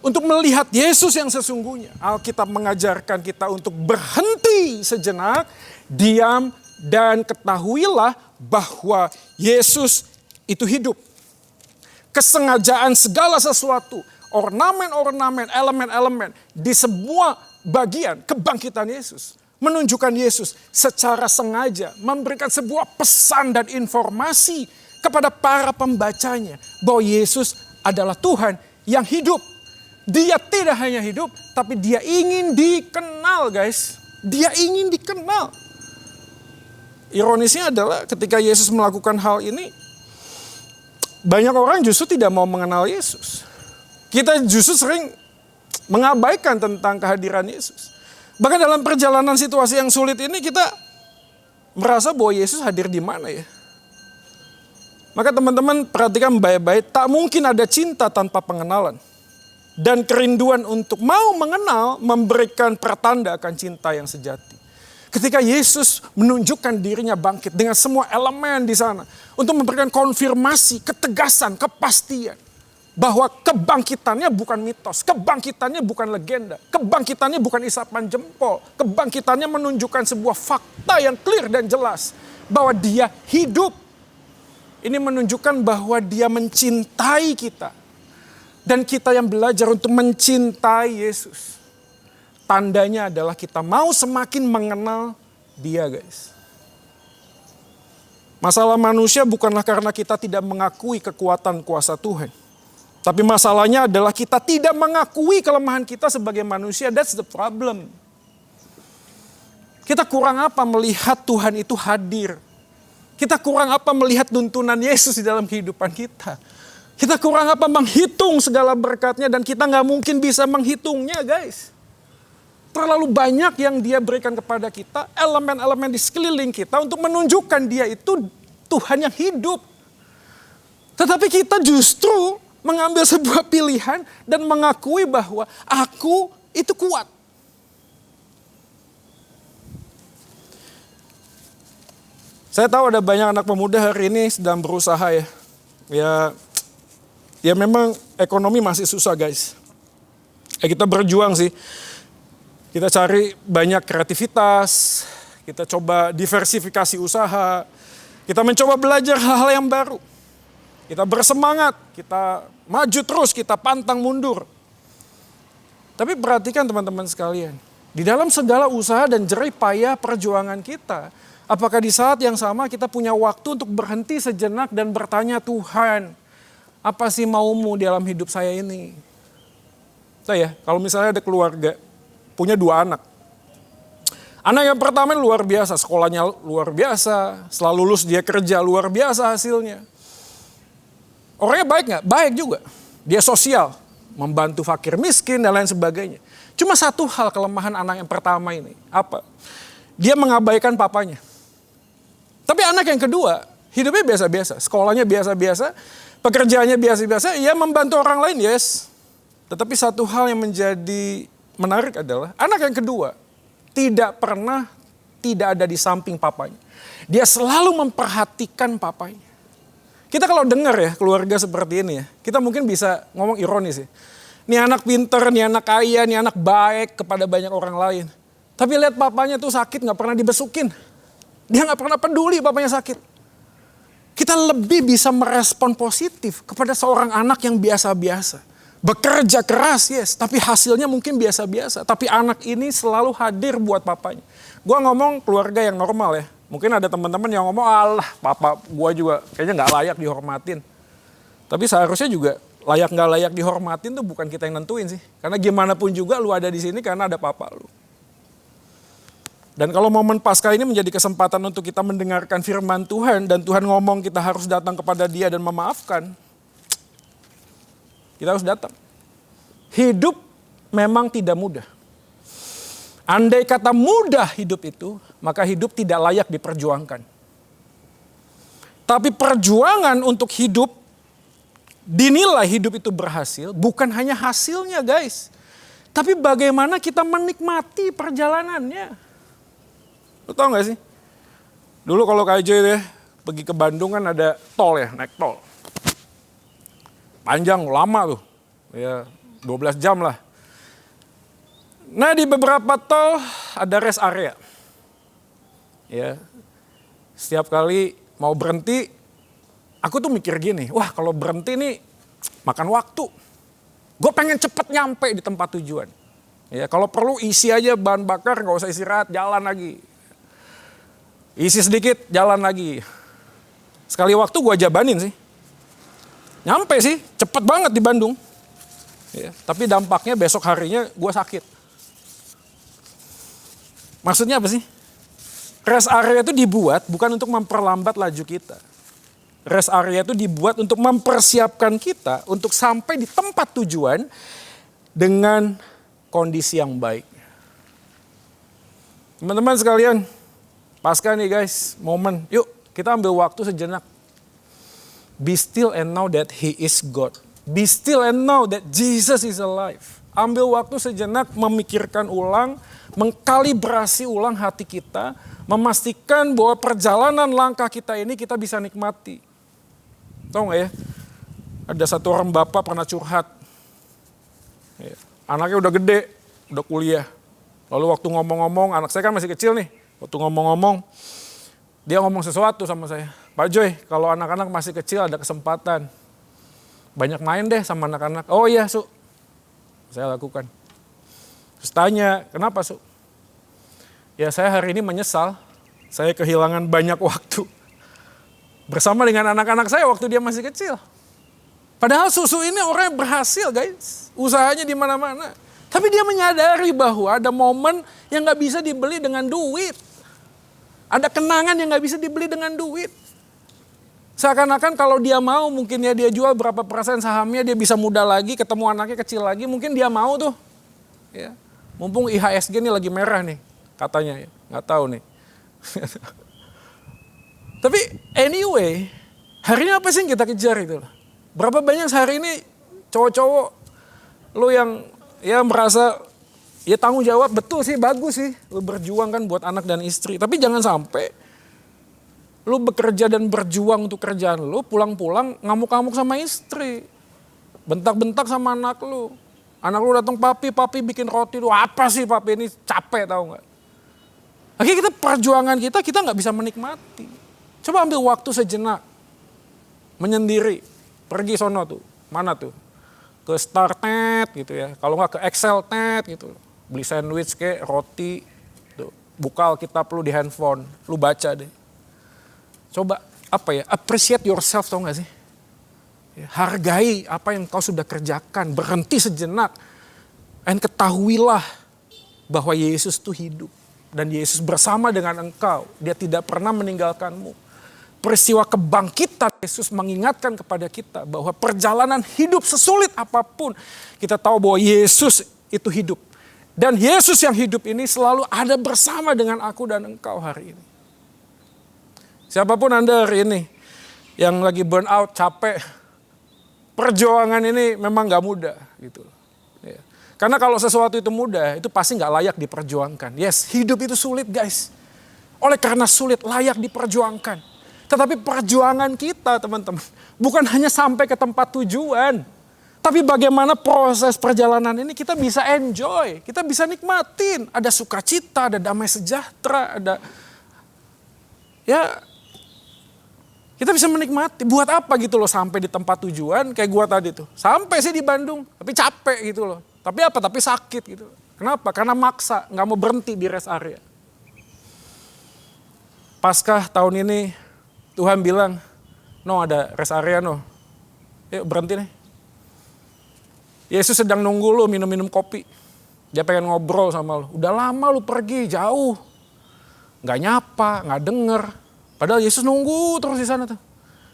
Untuk melihat Yesus yang sesungguhnya. Alkitab mengajarkan kita untuk berhenti sejenak, diam dan ketahuilah bahwa Yesus itu hidup. Kesengajaan segala sesuatu, ornamen-ornamen, elemen-elemen di semua bagian kebangkitan Yesus. Menunjukkan Yesus secara sengaja memberikan sebuah pesan dan informasi kepada para pembacanya. Bahwa Yesus adalah Tuhan yang hidup. Dia tidak hanya hidup, tapi dia ingin dikenal guys. Dia ingin dikenal. Ironisnya adalah ketika Yesus melakukan hal ini, banyak orang justru tidak mau mengenal Yesus. Kita justru sering mengabaikan tentang kehadiran Yesus. Bahkan dalam perjalanan situasi yang sulit ini kita merasa bahwa Yesus hadir di mana ya. Maka teman-teman perhatikan baik-baik, tak mungkin ada cinta tanpa pengenalan. Dan kerinduan untuk mau mengenal memberikan pertanda akan cinta yang sejati. Ketika Yesus menunjukkan dirinya bangkit dengan semua elemen di sana. Untuk memberikan konfirmasi, ketegasan, kepastian. Bahwa kebangkitannya bukan mitos, kebangkitannya bukan legenda. Kebangkitannya bukan isapan jempol. Kebangkitannya menunjukkan sebuah fakta yang clear dan jelas. Bahwa dia hidup. Ini menunjukkan bahwa dia mencintai kita. Dan kita yang belajar untuk mencintai Yesus. Tandanya adalah kita mau semakin mengenal dia, guys. Masalah manusia bukanlah karena kita tidak mengakui kekuatan kuasa Tuhan. Tapi masalahnya adalah kita tidak mengakui kelemahan kita sebagai manusia. That's the problem. Kita kurang apa melihat Tuhan itu hadir. Kita kurang apa melihat tuntunan Yesus di dalam kehidupan kita. Kita kurang apa menghitung segala berkatnya dan kita gak mungkin bisa menghitungnya, guys. Terlalu banyak yang dia berikan kepada kita, elemen-elemen di sekeliling kita untuk menunjukkan dia itu Tuhan yang hidup. Tetapi kita justru mengambil sebuah pilihan dan mengakui bahwa aku itu kuat. Saya tahu ada banyak anak pemuda hari ini sedang berusaha ya memang ekonomi masih susah, guys. Kita berjuang sih. Kita cari banyak kreativitas, kita coba diversifikasi usaha, kita mencoba belajar hal-hal yang baru. Kita bersemangat, kita maju terus, kita pantang mundur. Tapi perhatikan teman-teman sekalian, di dalam segala usaha dan jerih payah perjuangan kita, apakah di saat yang sama kita punya waktu untuk berhenti sejenak dan bertanya, Tuhan, apa sih maumu dalam hidup saya ini? Kalau misalnya ada keluarga, punya 2 anak. Anak yang pertama luar biasa, sekolahnya luar biasa, setelah lulus dia kerja luar biasa hasilnya. Orangnya baik nggak? Baik juga. Dia sosial, membantu fakir miskin dan lain sebagainya. Cuma satu hal kelemahan anak yang pertama ini, apa? Dia mengabaikan papanya. Tapi anak yang kedua, hidupnya biasa-biasa, sekolahnya biasa-biasa, pekerjaannya biasa-biasa, ia membantu orang lain, yes. Tetapi satu hal yang menjadi menarik adalah anak yang kedua tidak pernah tidak ada di samping papanya. Dia selalu memperhatikan papanya. Kita kalau dengar ya keluarga seperti ini ya, kita mungkin bisa ngomong ironis ya. Ini anak pinter, ini anak kaya, ini anak baik kepada banyak orang lain. Tapi lihat papanya tuh sakit gak pernah dibesukin. Dia gak pernah peduli papanya sakit. Kita lebih bisa merespon positif kepada seorang anak yang biasa-biasa. Bekerja keras, yes, tapi hasilnya mungkin biasa-biasa. Tapi anak ini selalu hadir buat papanya. Gua ngomong keluarga yang normal ya. Mungkin ada teman-teman yang ngomong, alah papa gua juga kayaknya gak layak dihormatin. Tapi seharusnya juga layak gak layak dihormatin tuh bukan kita yang nentuin sih. Karena gimana pun juga lu ada di sini karena ada papa lu. Dan kalau momen Paskah ini menjadi kesempatan untuk kita mendengarkan firman Tuhan. Dan Tuhan ngomong kita harus datang kepada dia dan memaafkan. Kita harus datang. Hidup memang tidak mudah. Andai kata mudah hidup itu, maka hidup tidak layak diperjuangkan. Tapi perjuangan untuk hidup, dinilai hidup itu berhasil, bukan hanya hasilnya guys. Tapi bagaimana kita menikmati perjalanannya. Lu tau gak sih? Dulu kalau KJ ya, pergi ke Bandung kan ada tol ya, naik tol. Panjang, lama tuh. Ya 12 jam lah. Nah di beberapa tol ada rest area. Ya, setiap kali mau berhenti, aku tuh mikir gini, wah kalau berhenti nih makan waktu. Gue pengen cepet nyampe di tempat tujuan. Ya, kalau perlu isi aja bahan bakar, gak usah istirahat, jalan lagi. Isi sedikit, jalan lagi. Sekali waktu gue jabanin sih. Nyampe sih, cepet banget di Bandung. Ya, tapi dampaknya besok harinya gue sakit. Maksudnya apa sih? Rest area itu dibuat bukan untuk memperlambat laju kita. Rest area itu dibuat untuk mempersiapkan kita untuk sampai di tempat tujuan dengan kondisi yang baik. Teman-teman sekalian, Paskah nih guys, momen. Yuk kita ambil waktu sejenak. Be still and know that He is God. Be still and know that Jesus is alive. ambil waktu sejenak memikirkan ulang, mengkalibrasi ulang hati kita, memastikan bahwa perjalanan langkah kita ini kita bisa nikmati. Tahu nggak ya? Ada satu orang bapak pernah curhat. Ya, anaknya udah gede, udah kuliah. Lalu waktu ngomong-ngomong, anak saya kan masih kecil nih. Waktu ngomong-ngomong, dia ngomong sesuatu sama saya. Pak Joy, kalau anak-anak masih kecil ada kesempatan. Banyak main deh sama anak-anak. Oh iya, Su. Saya lakukan. Terus tanya, kenapa, Su? Ya saya hari ini menyesal. Saya kehilangan banyak waktu. Bersama dengan anak-anak saya waktu dia masih kecil. Padahal Susu ini orang yang berhasil, guys. Usahanya di mana-mana. Tapi dia menyadari bahwa ada momen yang gak bisa dibeli dengan duit. Ada kenangan yang gak bisa dibeli dengan duit. Seakan-akan kalau dia mau mungkin ya dia jual berapa persen sahamnya, dia bisa muda lagi, ketemu anaknya kecil lagi, mungkin dia mau tuh. Ya. Mumpung IHSG ini lagi merah nih katanya, ya. Gak tahu nih. Tapi anyway, hari ini apa sih yang kita kejar itu? Berapa banyak sehari ini cowok-cowok lo yang ya merasa ya tanggung jawab, betul sih, bagus sih lo berjuang kan buat anak dan istri. Tapi jangan sampai lo bekerja dan berjuang untuk kerjaan lo, pulang-pulang ngamuk-ngamuk sama istri. Bentak-bentak sama anak lo. Anak lo datang, papi bikin roti, lo apa sih papi ini, capek tahu nggak? Akhirnya kita perjuangan kita nggak bisa menikmati. Coba ambil waktu sejenak, menyendiri, pergi sono tuh, mana tuh? Ke Starnet gitu ya, kalau nggak ke Excelnet gitu, beli sandwich kayak roti, tuh. Buka Alkitab lu di handphone, lu baca deh. Coba apa ya, appreciate yourself, tau gak sih? Ya, hargai apa yang kau sudah kerjakan, berhenti sejenak, dan ketahuilah bahwa Yesus tuh hidup. Dan Yesus bersama dengan engkau, dia tidak pernah meninggalkanmu. Peristiwa kebangkitan Yesus mengingatkan kepada kita bahwa perjalanan hidup sesulit apapun, kita tahu bahwa Yesus itu hidup. Dan Yesus yang hidup ini selalu ada bersama dengan aku dan engkau hari ini. Siapapun Anda hari ini yang lagi burn out, capek, perjuangan ini memang gak mudah gitu. Ya. Karena kalau sesuatu itu mudah, itu pasti gak layak diperjuangkan. Yes, hidup itu sulit guys. Oleh karena sulit, layak diperjuangkan. Tetapi perjuangan kita teman-teman bukan hanya sampai ke tempat tujuan. Tapi bagaimana proses perjalanan ini kita bisa enjoy. Kita bisa nikmatin. Ada sukacita, ada damai sejahtera, ada ya kita bisa menikmati. Buat apa gitu loh sampai di tempat tujuan kayak gua tadi tuh. Sampai sih di Bandung tapi capek gitu loh. Tapi apa? Tapi sakit gitu. Kenapa? Karena maksa, gak mau berhenti di rest area. Paskah tahun ini Tuhan bilang, no ada rest area no. Yuk berhenti nih. Yesus sedang nunggu lu minum-minum kopi. Dia pengen ngobrol sama lu. Udah lama lu pergi jauh. Gak nyapa, gak denger. Padahal Yesus nunggu terus di sana tuh.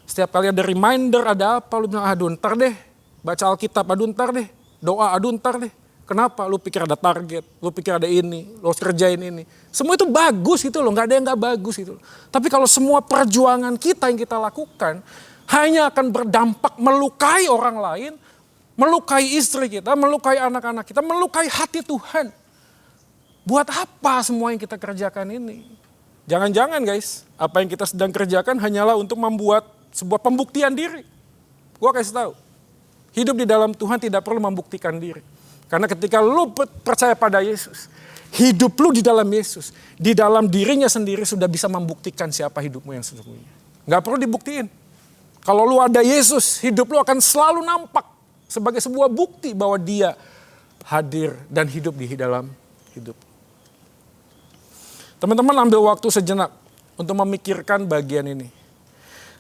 Setiap kali ada reminder, ada apa, lu bilang aduh ntar deh. Baca Alkitab, aduh ntar deh. Doa, aduh ntar deh. Kenapa? Lu pikir ada target, lu pikir ada ini, lu harus kerjain ini. Semua itu bagus gitu loh, gak ada yang gak bagus gitu loh. Tapi kalau semua perjuangan kita yang kita lakukan hanya akan berdampak melukai orang lain, melukai istri kita, melukai anak-anak kita, melukai hati Tuhan. Buat apa semua yang kita kerjakan ini? Jangan-jangan guys, apa yang kita sedang kerjakan hanyalah untuk membuat sebuah pembuktian diri. Gua kasih tahu, hidup di dalam Tuhan tidak perlu membuktikan diri. Karena ketika lu percaya pada Yesus, hidup lu di dalam Yesus, di dalam dirinya sendiri sudah bisa membuktikan siapa hidupmu yang sesungguhnya. Gak perlu dibuktiin. Kalau lu ada Yesus, hidup lu akan selalu nampak sebagai sebuah bukti bahwa dia hadir dan hidup di dalam hidup. Teman-teman ambil waktu sejenak untuk memikirkan bagian ini.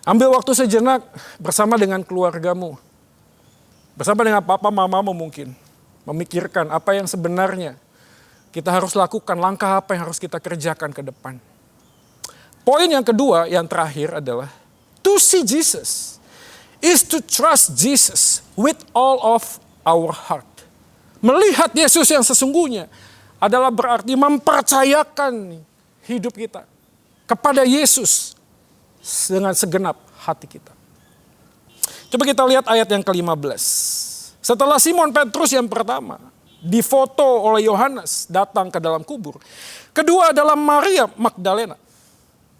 Ambil waktu sejenak bersama dengan keluargamu. Bersama dengan papa mamamu mungkin. Memikirkan apa yang sebenarnya kita harus lakukan, langkah apa yang harus kita kerjakan ke depan. Poin yang kedua, yang terakhir adalah to see Jesus is to trust Jesus with all of our heart. Melihat Yesus yang sesungguhnya adalah berarti mempercayakan hidup kita kepada Yesus dengan segenap hati kita. Coba kita lihat ayat yang ke-15. Setelah Simon Petrus yang pertama difoto oleh Yohanes datang ke dalam kubur. Kedua adalah Maria Magdalena.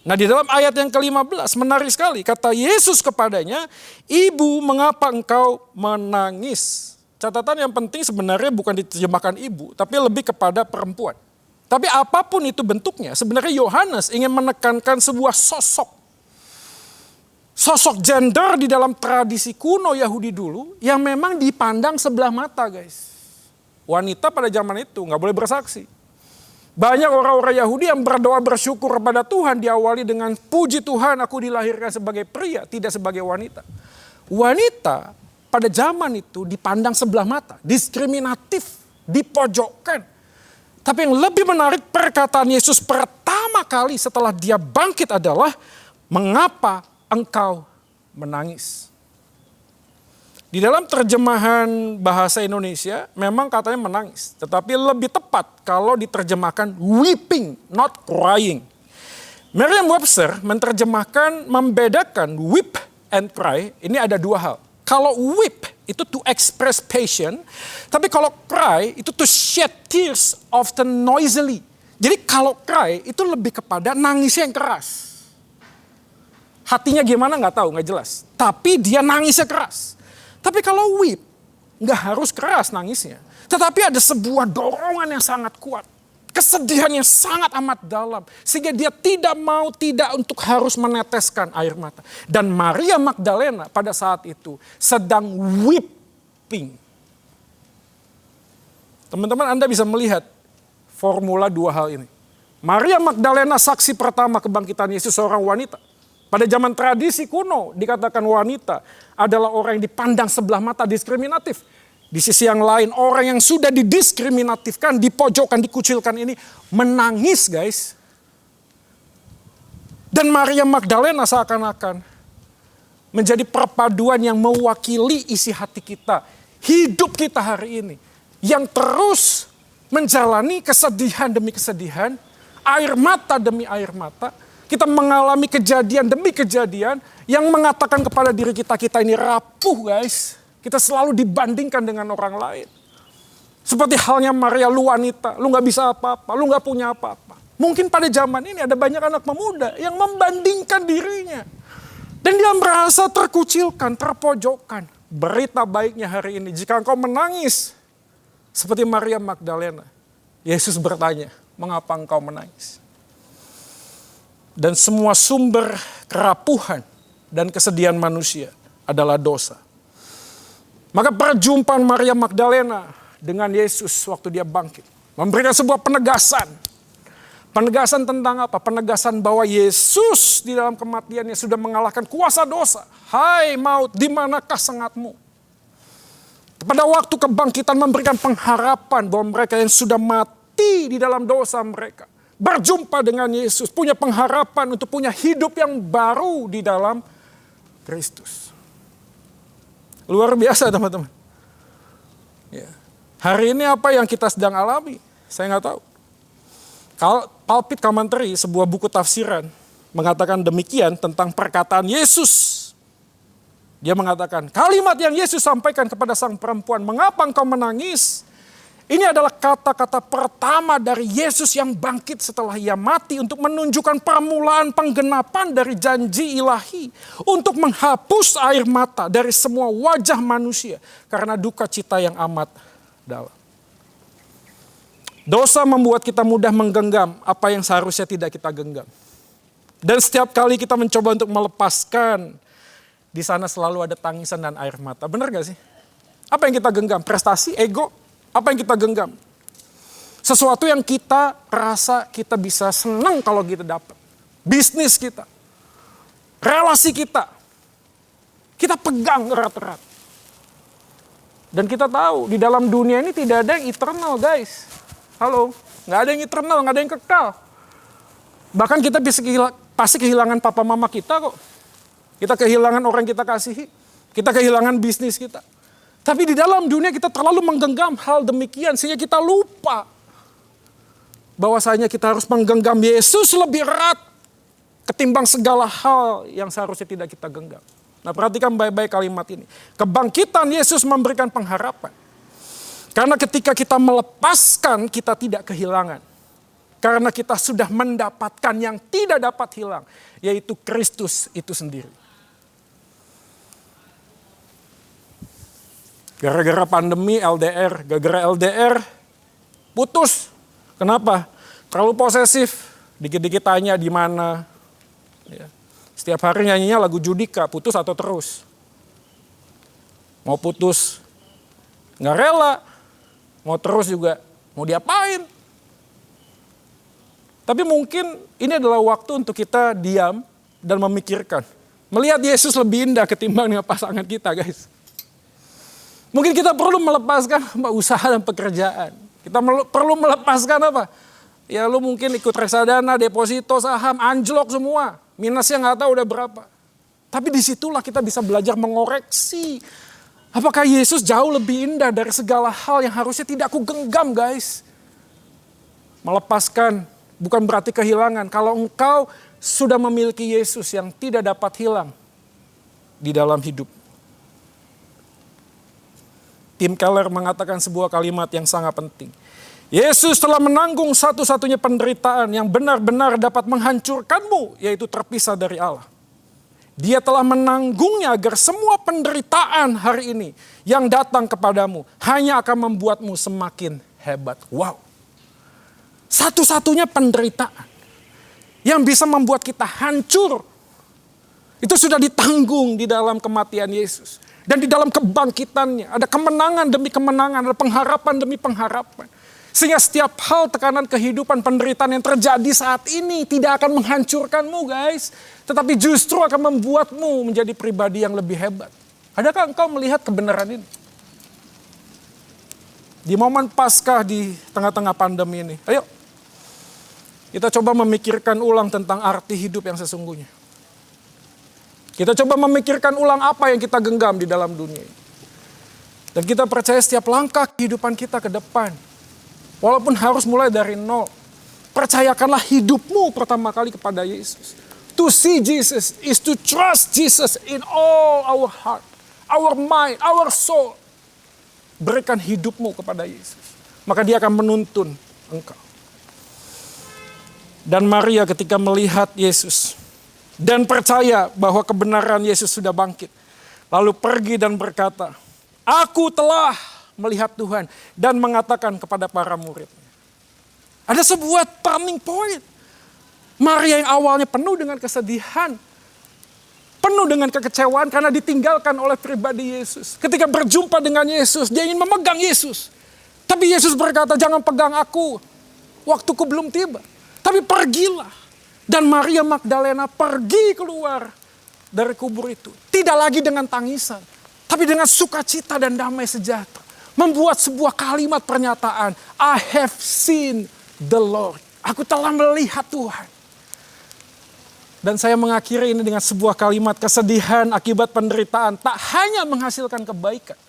Nah di dalam ayat yang ke-15 menarik sekali. Kata Yesus kepadanya, "Ibu, mengapa engkau menangis?" Catatan yang penting sebenarnya bukan diterjemahkan ibu, tapi lebih kepada perempuan. Tapi apapun itu bentuknya, sebenarnya Yohanes ingin menekankan sebuah sosok. Sosok gender di dalam tradisi kuno Yahudi dulu yang memang dipandang sebelah mata, guys. Wanita pada zaman itu nggak boleh bersaksi. Banyak orang-orang Yahudi yang berdoa bersyukur kepada Tuhan diawali dengan puji Tuhan aku dilahirkan sebagai pria, tidak sebagai wanita. Wanita pada zaman itu dipandang sebelah mata, diskriminatif, dipojokkan. Tapi yang lebih menarik perkataan Yesus pertama kali setelah dia bangkit adalah, "Mengapa engkau menangis?" Di dalam terjemahan bahasa Indonesia memang katanya menangis. Tetapi lebih tepat kalau diterjemahkan weeping, not crying. Merriam-Webster menerjemahkan, membedakan weep and cry. Ini ada dua hal. Kalau weep itu to express passion. Tapi kalau cry itu to shed tears often noisily. Jadi kalau cry itu lebih kepada nangisnya yang keras. Hatinya gimana nggak tahu, nggak jelas. Tapi dia nangisnya keras. Tapi kalau weep, nggak harus keras nangisnya. Tetapi ada sebuah dorongan yang sangat kuat. Kesedihan yang sangat amat dalam. Sehingga dia tidak untuk harus meneteskan air mata. Dan Maria Magdalena pada saat itu sedang weeping. Teman-teman Anda bisa melihat formula dua hal ini. Maria Magdalena saksi pertama kebangkitan Yesus, seorang wanita. Pada zaman tradisi kuno dikatakan wanita adalah orang yang dipandang sebelah mata, diskriminatif. Di sisi yang lain orang yang sudah didiskriminatifkan, dipojokkan, dikucilkan ini menangis, guys. Dan Maria Magdalena seakan-akan menjadi perpaduan yang mewakili isi hati kita. Hidup kita hari ini yang terus menjalani kesedihan demi kesedihan, air mata demi air mata. Kita mengalami kejadian demi kejadian yang mengatakan kepada diri kita ini rapuh, guys. Kita selalu dibandingkan dengan orang lain. Seperti halnya Maria, lu wanita, lu gak bisa apa-apa, lu gak punya apa-apa. Mungkin pada zaman ini ada banyak anak pemuda yang membandingkan dirinya. Dan dia merasa terkucilkan, terpojokkan. Berita baiknya hari ini, jika engkau menangis seperti Maria Magdalena, Yesus bertanya, "Mengapa engkau menangis?" Dan semua sumber kerapuhan dan kesedihan manusia adalah dosa. Maka perjumpaan Maria Magdalena dengan Yesus waktu dia bangkit memberikan sebuah penegasan. Penegasan tentang apa? Penegasan bahwa Yesus di dalam kematiannya sudah mengalahkan kuasa dosa. Hai maut, di manakah sengatmu? Pada waktu kebangkitan memberikan pengharapan bahwa mereka yang sudah mati di dalam dosa mereka berjumpa dengan Yesus, punya pengharapan untuk punya hidup yang baru di dalam Kristus. Luar biasa teman-teman. Ya. Hari ini apa yang kita sedang alami? Saya nggak tahu. Pulpit Commentary, sebuah buku tafsiran, mengatakan demikian tentang perkataan Yesus. Dia mengatakan, kalimat yang Yesus sampaikan kepada sang perempuan, "Mengapa engkau menangis?" Ini adalah kata-kata pertama dari Yesus yang bangkit setelah ia mati untuk menunjukkan permulaan penggenapan dari janji ilahi. Untuk menghapus air mata dari semua wajah manusia karena duka cita yang amat dalam. Dosa membuat kita mudah menggenggam apa yang seharusnya tidak kita genggam. Dan setiap kali kita mencoba untuk melepaskan, di sana selalu ada tangisan dan air mata. Benar gak sih? Apa yang kita genggam? Prestasi, ego? Apa yang kita genggam? Sesuatu yang kita rasa kita bisa senang kalau kita dapat. Bisnis kita. Relasi kita. Kita pegang erat-erat. Dan kita tahu di dalam dunia ini tidak ada yang eternal, guys. Halo, nggak ada yang eternal, nggak ada yang kekal. Bahkan kita pasti kehilangan papa mama kita kok. Kita kehilangan orang kita kasihi. Kita kehilangan bisnis kita. Tapi di dalam dunia kita terlalu menggenggam hal demikian sehingga kita lupa bahwasanya kita harus menggenggam Yesus lebih erat ketimbang segala hal yang seharusnya tidak kita genggam. Nah, perhatikan baik-baik kalimat ini. Kebangkitan Yesus memberikan pengharapan. Karena ketika kita melepaskan, kita tidak kehilangan. Karena kita sudah mendapatkan yang tidak dapat hilang, yaitu Kristus itu sendiri. Gara-gara pandemi LDR, gara-gara LDR putus. Kenapa? Terlalu posesif, dikit-dikit tanya di mana. Ya. Setiap hari nyanyinya lagu Judika, putus atau terus. Mau putus, nggak rela. Mau terus juga, mau diapain? Tapi mungkin ini adalah waktu untuk kita diam dan memikirkan. Melihat Yesus lebih indah ketimbang dengan pasangan kita, guys. Mungkin kita perlu melepaskan usaha dan pekerjaan. Kita perlu melepaskan apa? Ya lu mungkin ikut reksadana, deposito, saham, anjlok semua. Minusnya nggak tahu udah berapa. Tapi disitulah kita bisa belajar mengoreksi. Apakah Yesus jauh lebih indah dari segala hal yang harusnya tidak aku genggam, guys. Melepaskan bukan berarti kehilangan. Kalau engkau sudah memiliki Yesus yang tidak dapat hilang di dalam hidup. Tim Keller mengatakan sebuah kalimat yang sangat penting. Yesus telah menanggung satu-satunya penderitaan yang benar-benar dapat menghancurkanmu, yaitu terpisah dari Allah. Dia telah menanggungnya agar semua penderitaan hari ini yang datang kepadamu hanya akan membuatmu semakin hebat. Wow. Satu-satunya penderitaan yang bisa membuat kita hancur, itu sudah ditanggung di dalam kematian Yesus. Dan di dalam kebangkitannya ada kemenangan demi kemenangan, ada pengharapan demi pengharapan. Sehingga setiap hal tekanan kehidupan, penderitaan yang terjadi saat ini tidak akan menghancurkanmu, guys. Tetapi justru akan membuatmu menjadi pribadi yang lebih hebat. Adakah engkau melihat kebenaran ini? Di momen Paskah di tengah-tengah pandemi ini, ayo kita coba memikirkan ulang tentang arti hidup yang sesungguhnya. Kita coba memikirkan ulang apa yang kita genggam di dalam dunia ini. Dan kita percaya setiap langkah kehidupan kita ke depan, walaupun harus mulai dari nol, percayakanlah hidupmu pertama kali kepada Yesus. To see Jesus is to trust Jesus in all our heart, our mind, our soul. Berikan hidupmu kepada Yesus, maka dia akan menuntun engkau. Dan Maria ketika melihat Yesus dan percaya bahwa kebenaran Yesus sudah bangkit, lalu pergi dan berkata, aku telah melihat Tuhan, dan mengatakan kepada para muridnya. Ada sebuah turning point. Maria yang awalnya penuh dengan kesedihan, penuh dengan kekecewaan karena ditinggalkan oleh pribadi Yesus. Ketika berjumpa dengan Yesus, dia ingin memegang Yesus. Tapi Yesus berkata, jangan pegang aku, waktuku belum tiba. Tapi pergilah. Dan Maria Magdalena pergi keluar dari kubur itu. Tidak lagi dengan tangisan, tapi dengan sukacita dan damai sejahtera. Membuat sebuah kalimat pernyataan, I have seen the Lord. Aku telah melihat Tuhan. Dan saya mengakhiri ini dengan sebuah kalimat, kesedihan akibat penderitaan tak hanya menghasilkan kebaikan.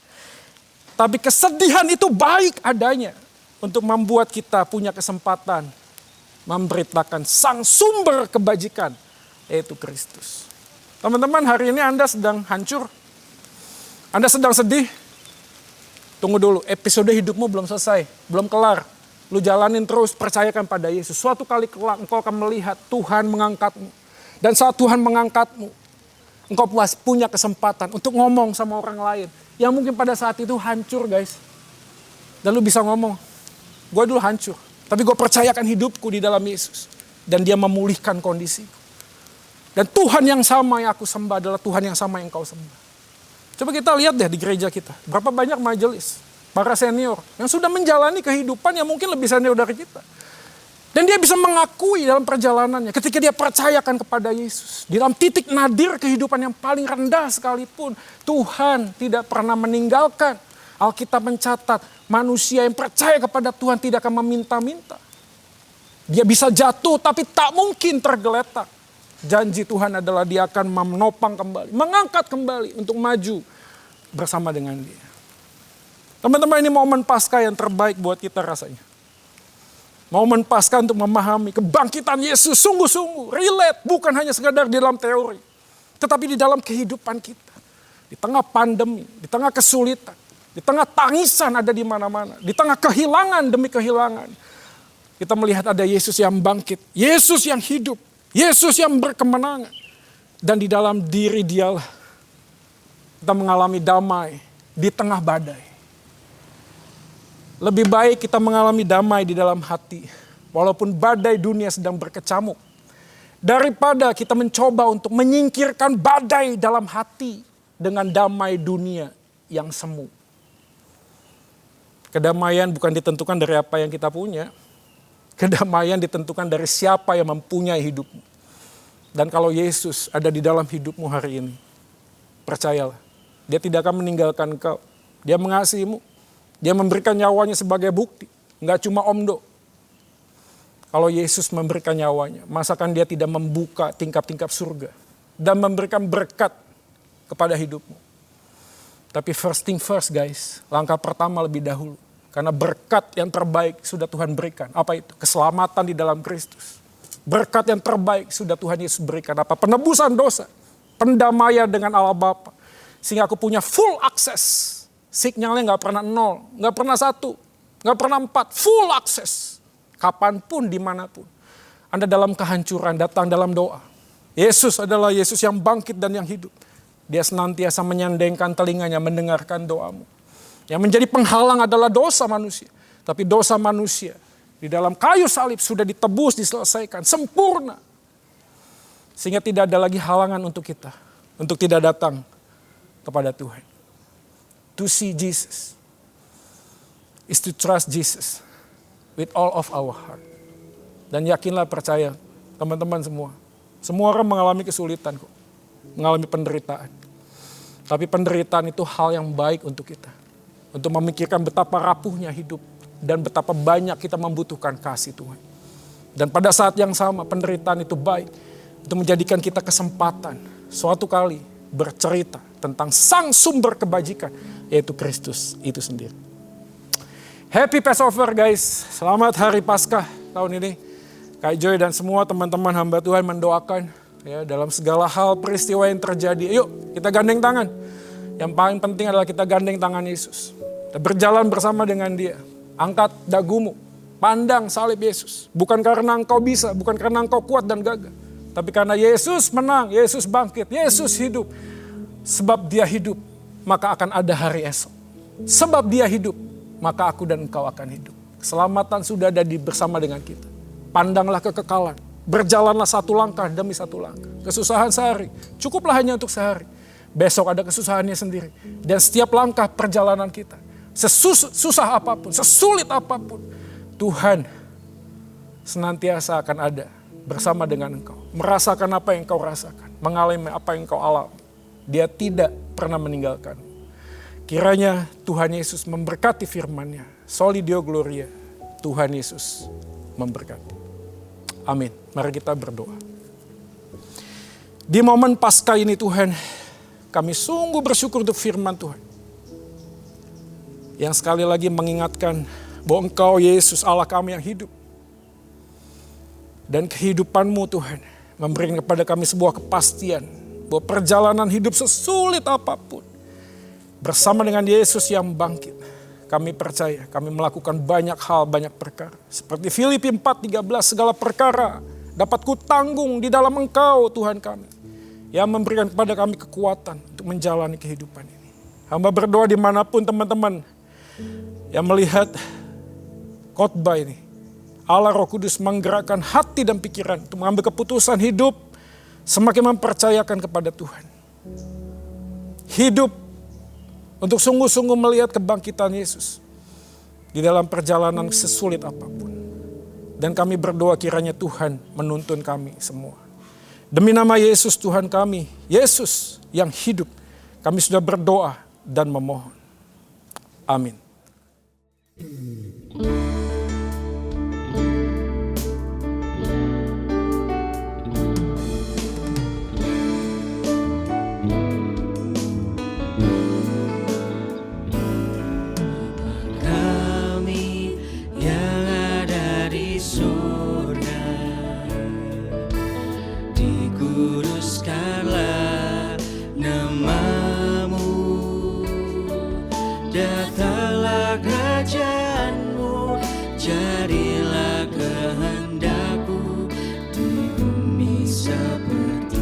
Tapi kesedihan itu baik adanya untuk membuat kita punya kesempatan memberitakan sang sumber kebajikan, yaitu Kristus. Teman-teman, hari ini Anda sedang hancur, Anda sedang sedih. Tunggu dulu, episode hidupmu belum selesai, belum kelar. Lu jalanin terus, percayakan pada Yesus. Suatu kali kelak engkau akan melihat Tuhan mengangkatmu. Dan saat Tuhan mengangkatmu, engkau punya kesempatan untuk ngomong sama orang lain yang mungkin pada saat itu hancur, guys. Dan lu bisa ngomong, gue dulu hancur, tapi gue percayakan hidupku di dalam Yesus. Dan dia memulihkan kondisiku. Dan Tuhan yang sama yang aku sembah adalah Tuhan yang sama yang kau sembah. Coba kita lihat deh di gereja kita. Berapa banyak majelis, para senior yang sudah menjalani kehidupan yang mungkin lebih senior dari kita. Dan dia bisa mengakui dalam perjalanannya ketika dia percayakan kepada Yesus. Di dalam titik nadir kehidupan yang paling rendah sekalipun, Tuhan tidak pernah meninggalkan. Alkitab mencatat manusia yang percaya kepada Tuhan tidak akan meminta-minta. Dia bisa jatuh tapi tak mungkin tergeletak. Janji Tuhan adalah dia akan menopang kembali, mengangkat kembali untuk maju bersama dengan dia. Teman-teman, ini momen Paskah yang terbaik buat kita rasanya. Momen Paskah untuk memahami kebangkitan Yesus sungguh-sungguh, relate, bukan hanya sekadar di dalam teori. Tetapi di dalam kehidupan kita. Di tengah pandemi, di tengah kesulitan. Di tengah tangisan ada di mana-mana. Di tengah kehilangan demi kehilangan. Kita melihat ada Yesus yang bangkit. Yesus yang hidup. Yesus yang berkemenangan. Dan di dalam diri Dialah kita mengalami damai di tengah badai. Lebih baik kita mengalami damai di dalam hati. Walaupun badai dunia sedang berkecamuk. Daripada kita mencoba untuk menyingkirkan badai dalam hati dengan damai dunia yang semu. Kedamaian bukan ditentukan dari apa yang kita punya. Kedamaian ditentukan dari siapa yang mempunyai hidupmu. Dan kalau Yesus ada di dalam hidupmu hari ini, percayalah, Dia tidak akan meninggalkan engkau. Dia mengasihimu. Dia memberikan nyawanya sebagai bukti. Enggak cuma omdo. Kalau Yesus memberikan nyawanya, masakan Dia tidak membuka tingkap-tingkap surga dan memberikan berkat kepada hidupmu. Tapi first thing first guys, langkah pertama lebih dahulu. Karena berkat yang terbaik sudah Tuhan berikan. Apa itu? Keselamatan di dalam Kristus. Berkat yang terbaik sudah Tuhan Yesus berikan. Apa? Penebusan dosa. Pendamaian dengan Allah Bapa. Sehingga aku punya full access. Sinyalnya gak pernah 0, gak pernah 1, gak pernah 4. Full access. Kapanpun, dimanapun. Anda dalam kehancuran, datang dalam doa. Yesus adalah Yesus yang bangkit dan yang hidup. Dia senantiasa menyandengkan telinganya mendengarkan doamu. Yang menjadi penghalang adalah dosa manusia. Tapi dosa manusia di dalam kayu salib sudah ditebus, diselesaikan, sempurna. Sehingga tidak ada lagi halangan untuk kita. Untuk tidak datang kepada Tuhan. To see Jesus is to trust Jesus with all of our heart. Dan yakinlah, percaya teman-teman semua. Semua orang mengalami kesulitan kok. Mengalami penderitaan. Tapi penderitaan itu hal yang baik untuk kita. Untuk memikirkan betapa rapuhnya hidup. Dan betapa banyak kita membutuhkan kasih Tuhan. Dan pada saat yang sama penderitaan itu baik. Untuk menjadikan kita kesempatan suatu kali bercerita tentang sang sumber kebajikan. Yaitu Kristus itu sendiri. Happy Passover guys. Selamat Hari Paskah tahun ini. Kak Joy dan semua teman-teman hamba Tuhan mendoakan. Ya, dalam segala hal peristiwa yang terjadi. Yuk kita gandeng tangan. Yang paling penting adalah kita gandeng tangan Yesus. Kita berjalan bersama dengan Dia. Angkat dagumu. Pandang salib Yesus. Bukan karena engkau bisa. Bukan karena engkau kuat dan gagah. Tapi karena Yesus menang. Yesus bangkit. Yesus hidup. Sebab Dia hidup. Maka akan ada hari esok. Sebab Dia hidup. Maka aku dan engkau akan hidup. Keselamatan sudah ada bersama dengan kita. Pandanglah kekekalan. Berjalanlah satu langkah demi satu langkah. Kesusahan sehari. Cukuplah hanya untuk sehari. Besok ada kesusahannya sendiri. Dan setiap langkah perjalanan kita. Sesusah apapun, sesulit apapun. Tuhan senantiasa akan ada bersama dengan engkau. Merasakan apa yang engkau rasakan. Mengalami apa yang engkau alami. Dia tidak pernah meninggalkan. Kiranya Tuhan Yesus memberkati firman-Nya. Soli Deo Gloria. Tuhan Yesus memberkati. Amin. Mari kita berdoa. Di momen Paskah ini Tuhan, kami sungguh bersyukur untuk firman Tuhan. Yang sekali lagi mengingatkan bahwa Engkau Yesus Allah kami yang hidup. Dan kehidupan-Mu Tuhan memberikan kepada kami sebuah kepastian bahwa perjalanan hidup sesulit apapun bersama dengan Yesus yang bangkit. Kami percaya, kami melakukan banyak hal, banyak perkara. Seperti Filipi 4:13, segala perkara dapat kutanggung di dalam Engkau Tuhan kami. Yang memberikan kepada kami kekuatan untuk menjalani kehidupan ini. Hamba berdoa dimanapun teman-teman yang melihat khotbah ini. Allah Roh Kudus menggerakkan hati dan pikiran untuk mengambil keputusan hidup. Semakin mempercayakan kepada Tuhan. Hidup untuk sungguh-sungguh melihat kebangkitan Yesus di dalam perjalanan sesulit apapun. Dan kami berdoa kiranya Tuhan menuntun kami semua. Demi nama Yesus Tuhan kami, Yesus yang hidup, kami sudah berdoa dan memohon. Amin. datanglah kerajaanmu, jadilah kehendakmu di bumi seperti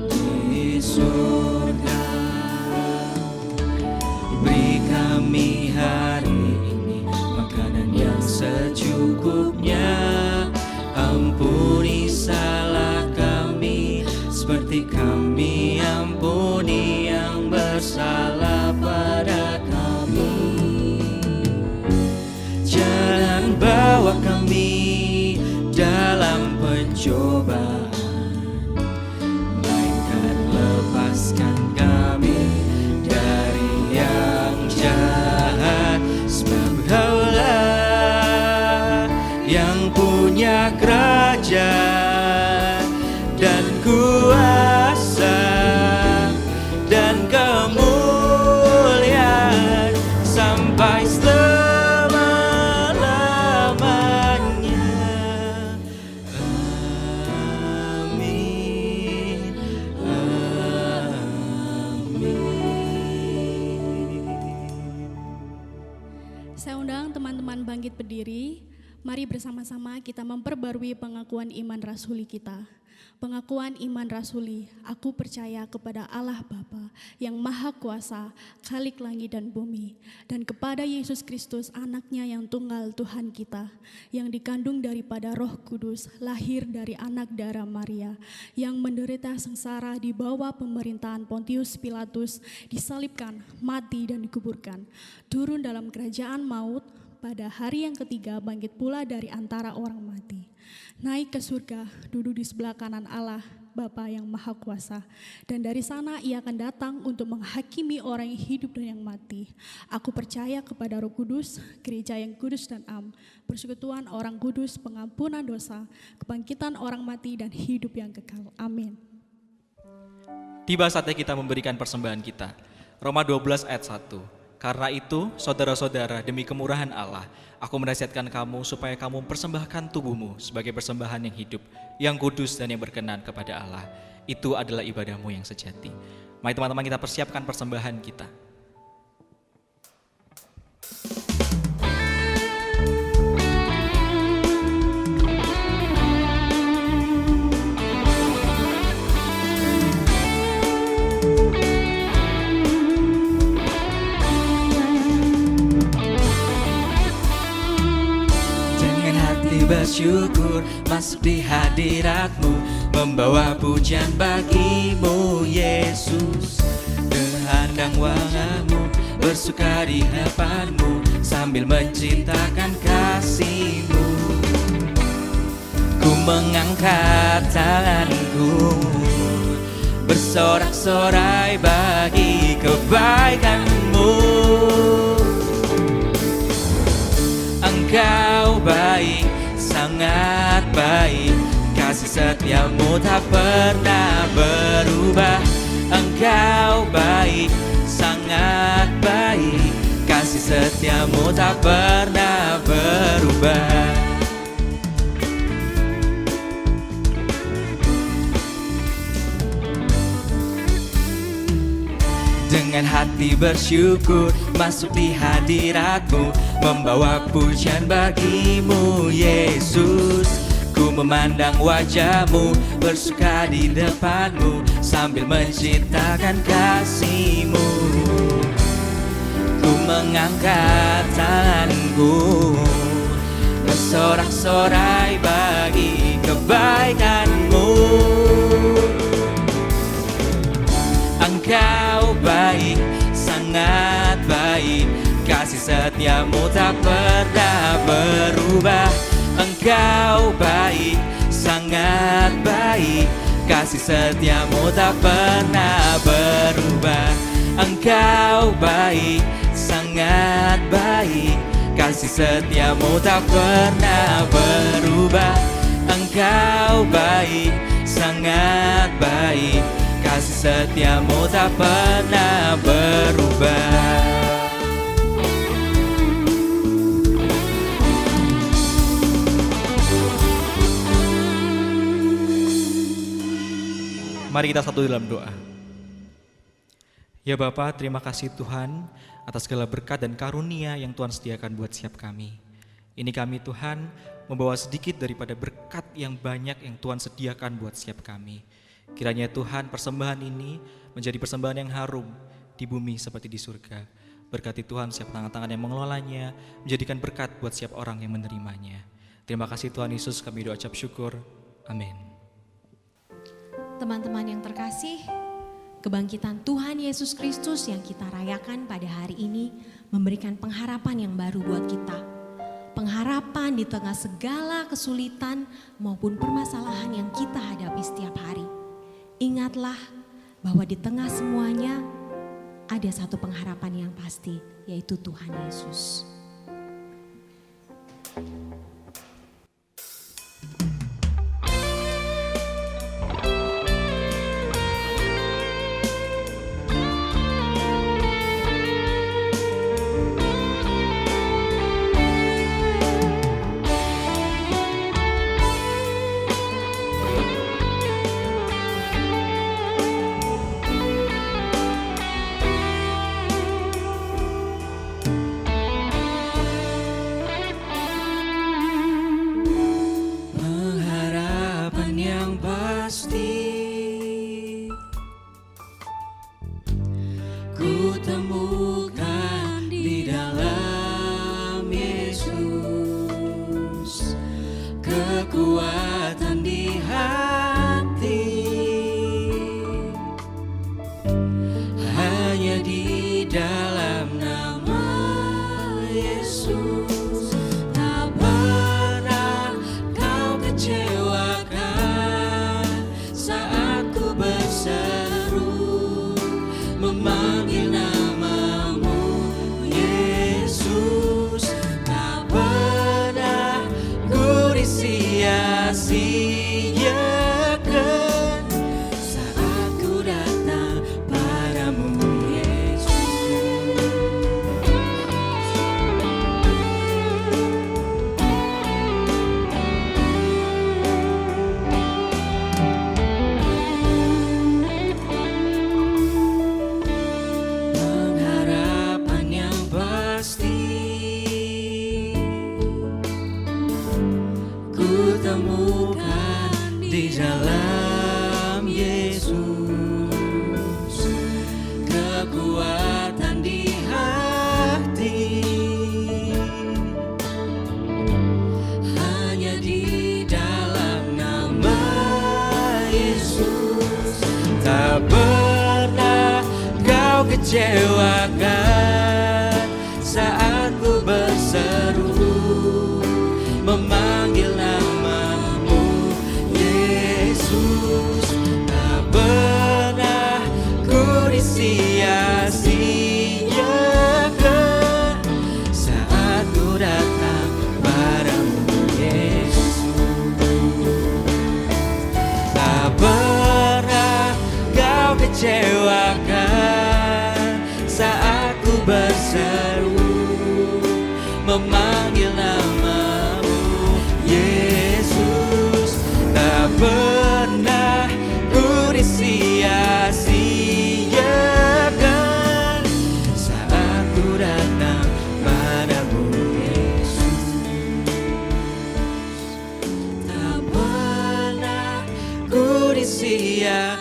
di surga. Beri kami hari ini makanan yang secukupnya, ampuni salah kami seperti kami ampuni yang bersalah pada kami. Jangan bawa kami dalam pencobaan, melainkan lepaskan kami dari yang jahat. Sebab Kaulah yang punya kerajaan dan kuasa dan kemuliaan sampai selama-lamanya. Amin. Saya undang teman-teman bangkit berdiri. Mari bersama-sama kita memperbarui pengakuan iman rasuli kita. Pengakuan iman rasuli, aku percaya kepada Allah Bapa yang Maha Kuasa, Khalik langit dan bumi, dan kepada Yesus Kristus anaknya yang tunggal Tuhan kita, yang dikandung daripada Roh Kudus, lahir dari anak darah Maria, yang menderita sengsara di bawah pemerintahan Pontius Pilatus, disalibkan, mati dan dikuburkan, turun dalam kerajaan maut, pada hari yang ketiga bangkit pula dari antara orang mati, naik ke surga, duduk di sebelah kanan Allah Bapa yang Maha Kuasa, dan dari sana ia akan datang untuk menghakimi orang yang hidup dan yang mati. Aku percaya kepada Roh Kudus, gereja yang kudus dan am, persekutuan orang kudus, pengampunan dosa, kebangkitan orang mati dan hidup yang kekal. Amin. Tiba saatnya kita memberikan persembahan kita. Roma 12 ayat 1. Karena itu, saudara-saudara, demi kemurahan Allah, aku menasihatkan kamu supaya kamu persembahkan tubuhmu sebagai persembahan yang hidup, yang kudus dan yang berkenan kepada Allah. Itu adalah ibadahmu yang sejati. Mari teman-teman kita persiapkan persembahan kita. Bersyukur masuk di hadirat-Mu, membawa pujian bagi-Mu Yesus. Dengan wajah-Mu bersuka di depan-Mu, sambil menceritakan kasih-Mu. Ku mengangkat tanganku, bersorak-sorai bagi kebaikan-Mu. Engkau baik, sangat baik, kasih setia-Mu tak pernah berubah. Engkau baik, sangat baik, kasih setia-Mu tak pernah berubah. Dengan hati bersyukur masuk di hadirat-Mu, membawa pujian bagi-Mu Yesus. Ku memandang wajah-Mu, bersuka di depan-Mu, sambil menciptakan kasih-Mu. Ku mengangkat tanganku, bersorak-sorai bagi kebaikan-Mu. Engkau baik, sangat baik, kasih setia-Mu tak pernah berubah. Engkau baik, sangat baik, kasih setia-Mu tak pernah berubah. Engkau baik, sangat baik, kasih setia-Mu tak pernah berubah. Engkau baik, sangat baik, kasih setia-Mu tak pernah berubah. Mari kita satu dalam doa. Ya Bapa, terima kasih Tuhan atas segala berkat dan karunia yang Tuhan sediakan buat setiap kami. Ini kami Tuhan membawa sedikit daripada berkat yang banyak yang Tuhan sediakan buat setiap kami. Kiranya Tuhan persembahan ini menjadi persembahan yang harum di bumi seperti di surga. Berkati Tuhan setiap tangan-tangan yang mengelolanya, menjadikan berkat buat setiap orang yang menerimanya. Terima kasih Tuhan Yesus, kami doa ucap syukur. Amin. Teman-teman yang terkasih, kebangkitan Tuhan Yesus Kristus yang kita rayakan pada hari ini memberikan pengharapan yang baru buat kita. Pengharapan di tengah segala kesulitan maupun permasalahan yang kita hadapi setiap hari. Ingatlah bahwa di tengah semuanya ada satu pengharapan yang pasti, yaitu Tuhan Yesus. Kecewakan saat ku berseru memanggil namamu Yesus. Tak pernah ku disia-siakan saat ku datang padamu Yesus. Tak pernah kau kecewakan saat ku berseru memanggil namamu Yesus. Tak pernah ku disia-siakan saat ku datang padamu Yesus. Tak pernah ku disia-siakan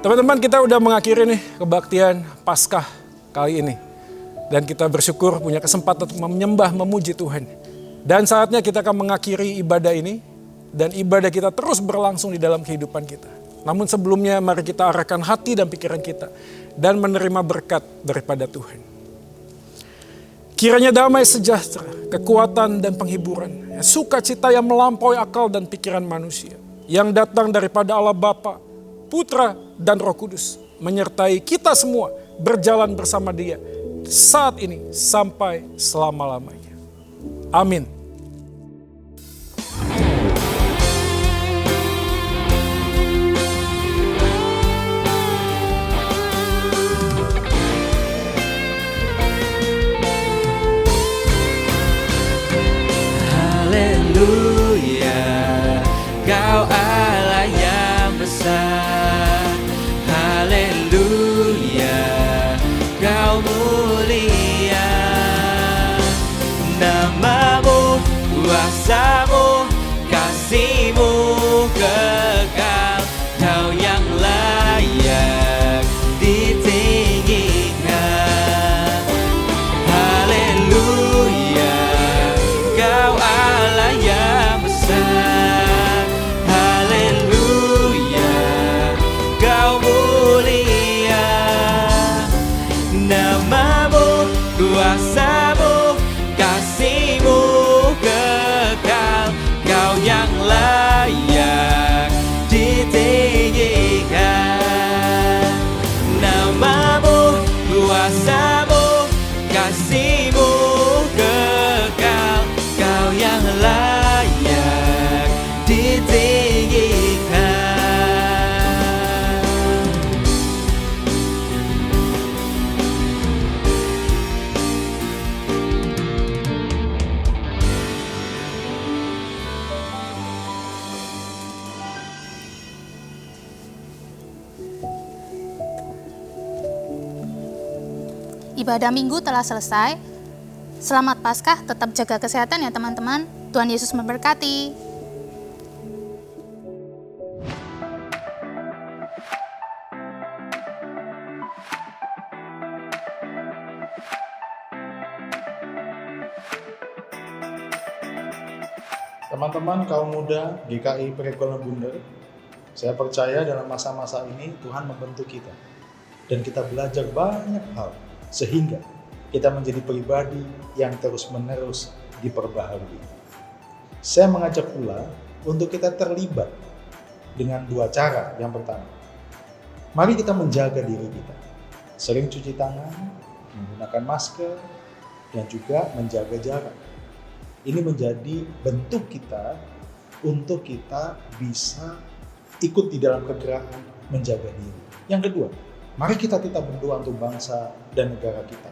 Teman-teman, kita udah mengakhiri nih kebaktian Paskah kali ini. Dan kita bersyukur punya kesempatan untuk menyembah, memuji Tuhan. Dan saatnya kita akan mengakhiri ibadah ini. Dan ibadah kita terus berlangsung di dalam kehidupan kita. Namun sebelumnya mari kita arahkan hati dan pikiran kita. Dan menerima berkat daripada Tuhan. Kiranya damai sejahtera, kekuatan dan penghiburan. Sukacita yang melampaui akal dan pikiran manusia. Yang datang daripada Allah Bapa, Putra dan Roh Kudus menyertai kita semua berjalan bersama Dia saat ini sampai selama-lamanya. Amin. besar. Haleluya, Kau mulia. Namamu, kuasamu, kasih-Mu kekal. Kau yang layak ditinggikan. Haleluya, Kau Allah yang besar. Haleluya, Kau mulia. Namamu, kuasamu, kasih-Mu kekal. Kau yang layak ditinggikan. Namamu, kuasamu, kasih-Mu kekal. Kau yang layak ditinggikan. Ibadah minggu telah selesai. Selamat Paskah, tetap jaga kesehatan ya teman-teman. Tuhan Yesus memberkati. Teman-teman kaum muda GKI Perekonomian Bunder, saya percaya dalam masa-masa ini Tuhan membentuk kita dan kita belajar banyak hal sehingga kita menjadi pribadi yang terus-menerus diperbaharui. Saya mengajak pula untuk kita terlibat dengan dua cara. Yang pertama, mari kita menjaga diri kita, sering cuci tangan, menggunakan masker, dan juga menjaga jarak. Ini menjadi bentuk kita untuk kita bisa ikut di dalam kegerakan menjaga diri. Yang kedua, mari kita tetap berdoa untuk bangsa dan negara kita.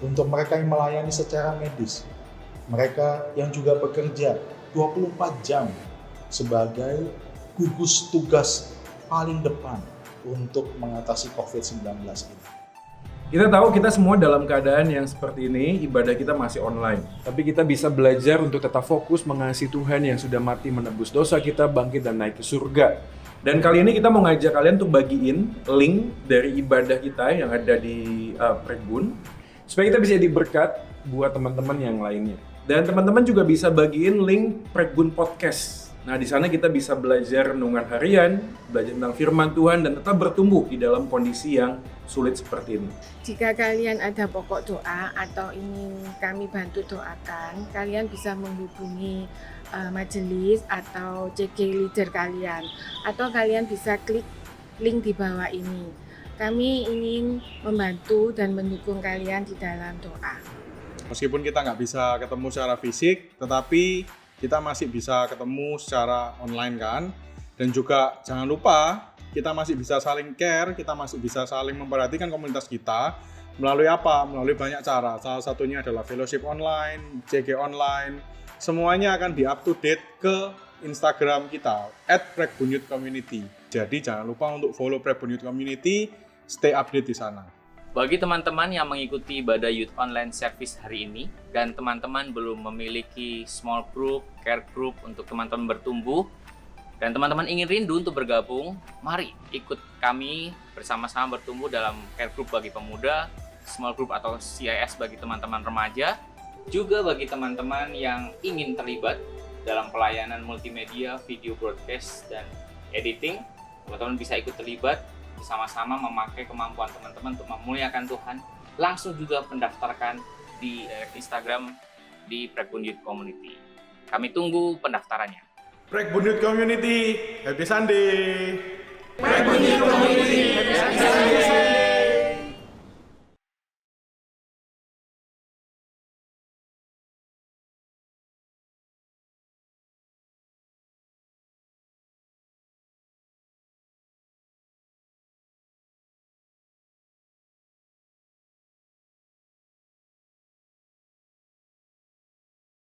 Untuk mereka yang melayani secara medis, mereka yang juga bekerja 24 jam sebagai gugus tugas paling depan untuk mengatasi COVID-19 ini. Kita tahu kita semua dalam keadaan yang seperti ini, ibadah kita masih online. Tapi kita bisa belajar untuk tetap fokus mengasihi Tuhan yang sudah mati menebus dosa kita, bangkit dan naik ke surga. Dan kali ini kita mau ngajak kalian untuk bagiin link dari ibadah kita yang ada di Prekbun, supaya kita bisa jadi berkat buat teman-teman yang lainnya. Dan teman-teman juga bisa bagiin link Prekbun Podcast. Nah, di sana kita bisa belajar renungan harian, belajar tentang firman Tuhan, dan tetap bertumbuh di dalam kondisi yang sulit seperti ini. Jika kalian ada pokok doa atau ingin kami bantu doakan, kalian bisa menghubungi majelis atau CG leader kalian, atau kalian bisa klik link di bawah ini. Kami ingin membantu dan mendukung kalian di dalam doa. Meskipun kita nggak bisa ketemu secara fisik, tetapi kita masih bisa ketemu secara online kan. Dan juga jangan lupa kita masih bisa saling care, kita masih bisa saling memperhatikan komunitas kita. Melalui apa? Melalui banyak cara. Salah satunya adalah fellowship online, CG online. Semuanya akan di up to date ke Instagram kita @prekbunyouthcommunity. Jadi jangan lupa untuk follow Prekbun Youth Community, stay update di sana. Bagi teman-teman yang mengikuti ibadah Youth Online Service hari ini dan teman-teman belum memiliki small group, care group untuk teman-teman bertumbuh, dan teman-teman ingin rindu untuk bergabung, mari ikut kami bersama-sama bertumbuh dalam care group bagi pemuda, small group atau CIS bagi teman-teman remaja, juga bagi teman-teman yang ingin terlibat dalam pelayanan multimedia, video broadcast, dan editing. Teman-teman bisa ikut terlibat bersama-sama memakai kemampuan teman-teman untuk memuliakan Tuhan. Langsung juga pendaftarkan di Instagram di Prekbun Youth Community. Kami tunggu pendaftarannya. Prekbun Youth Community, happy Sunday! Prekbun Youth Community, happy Sunday!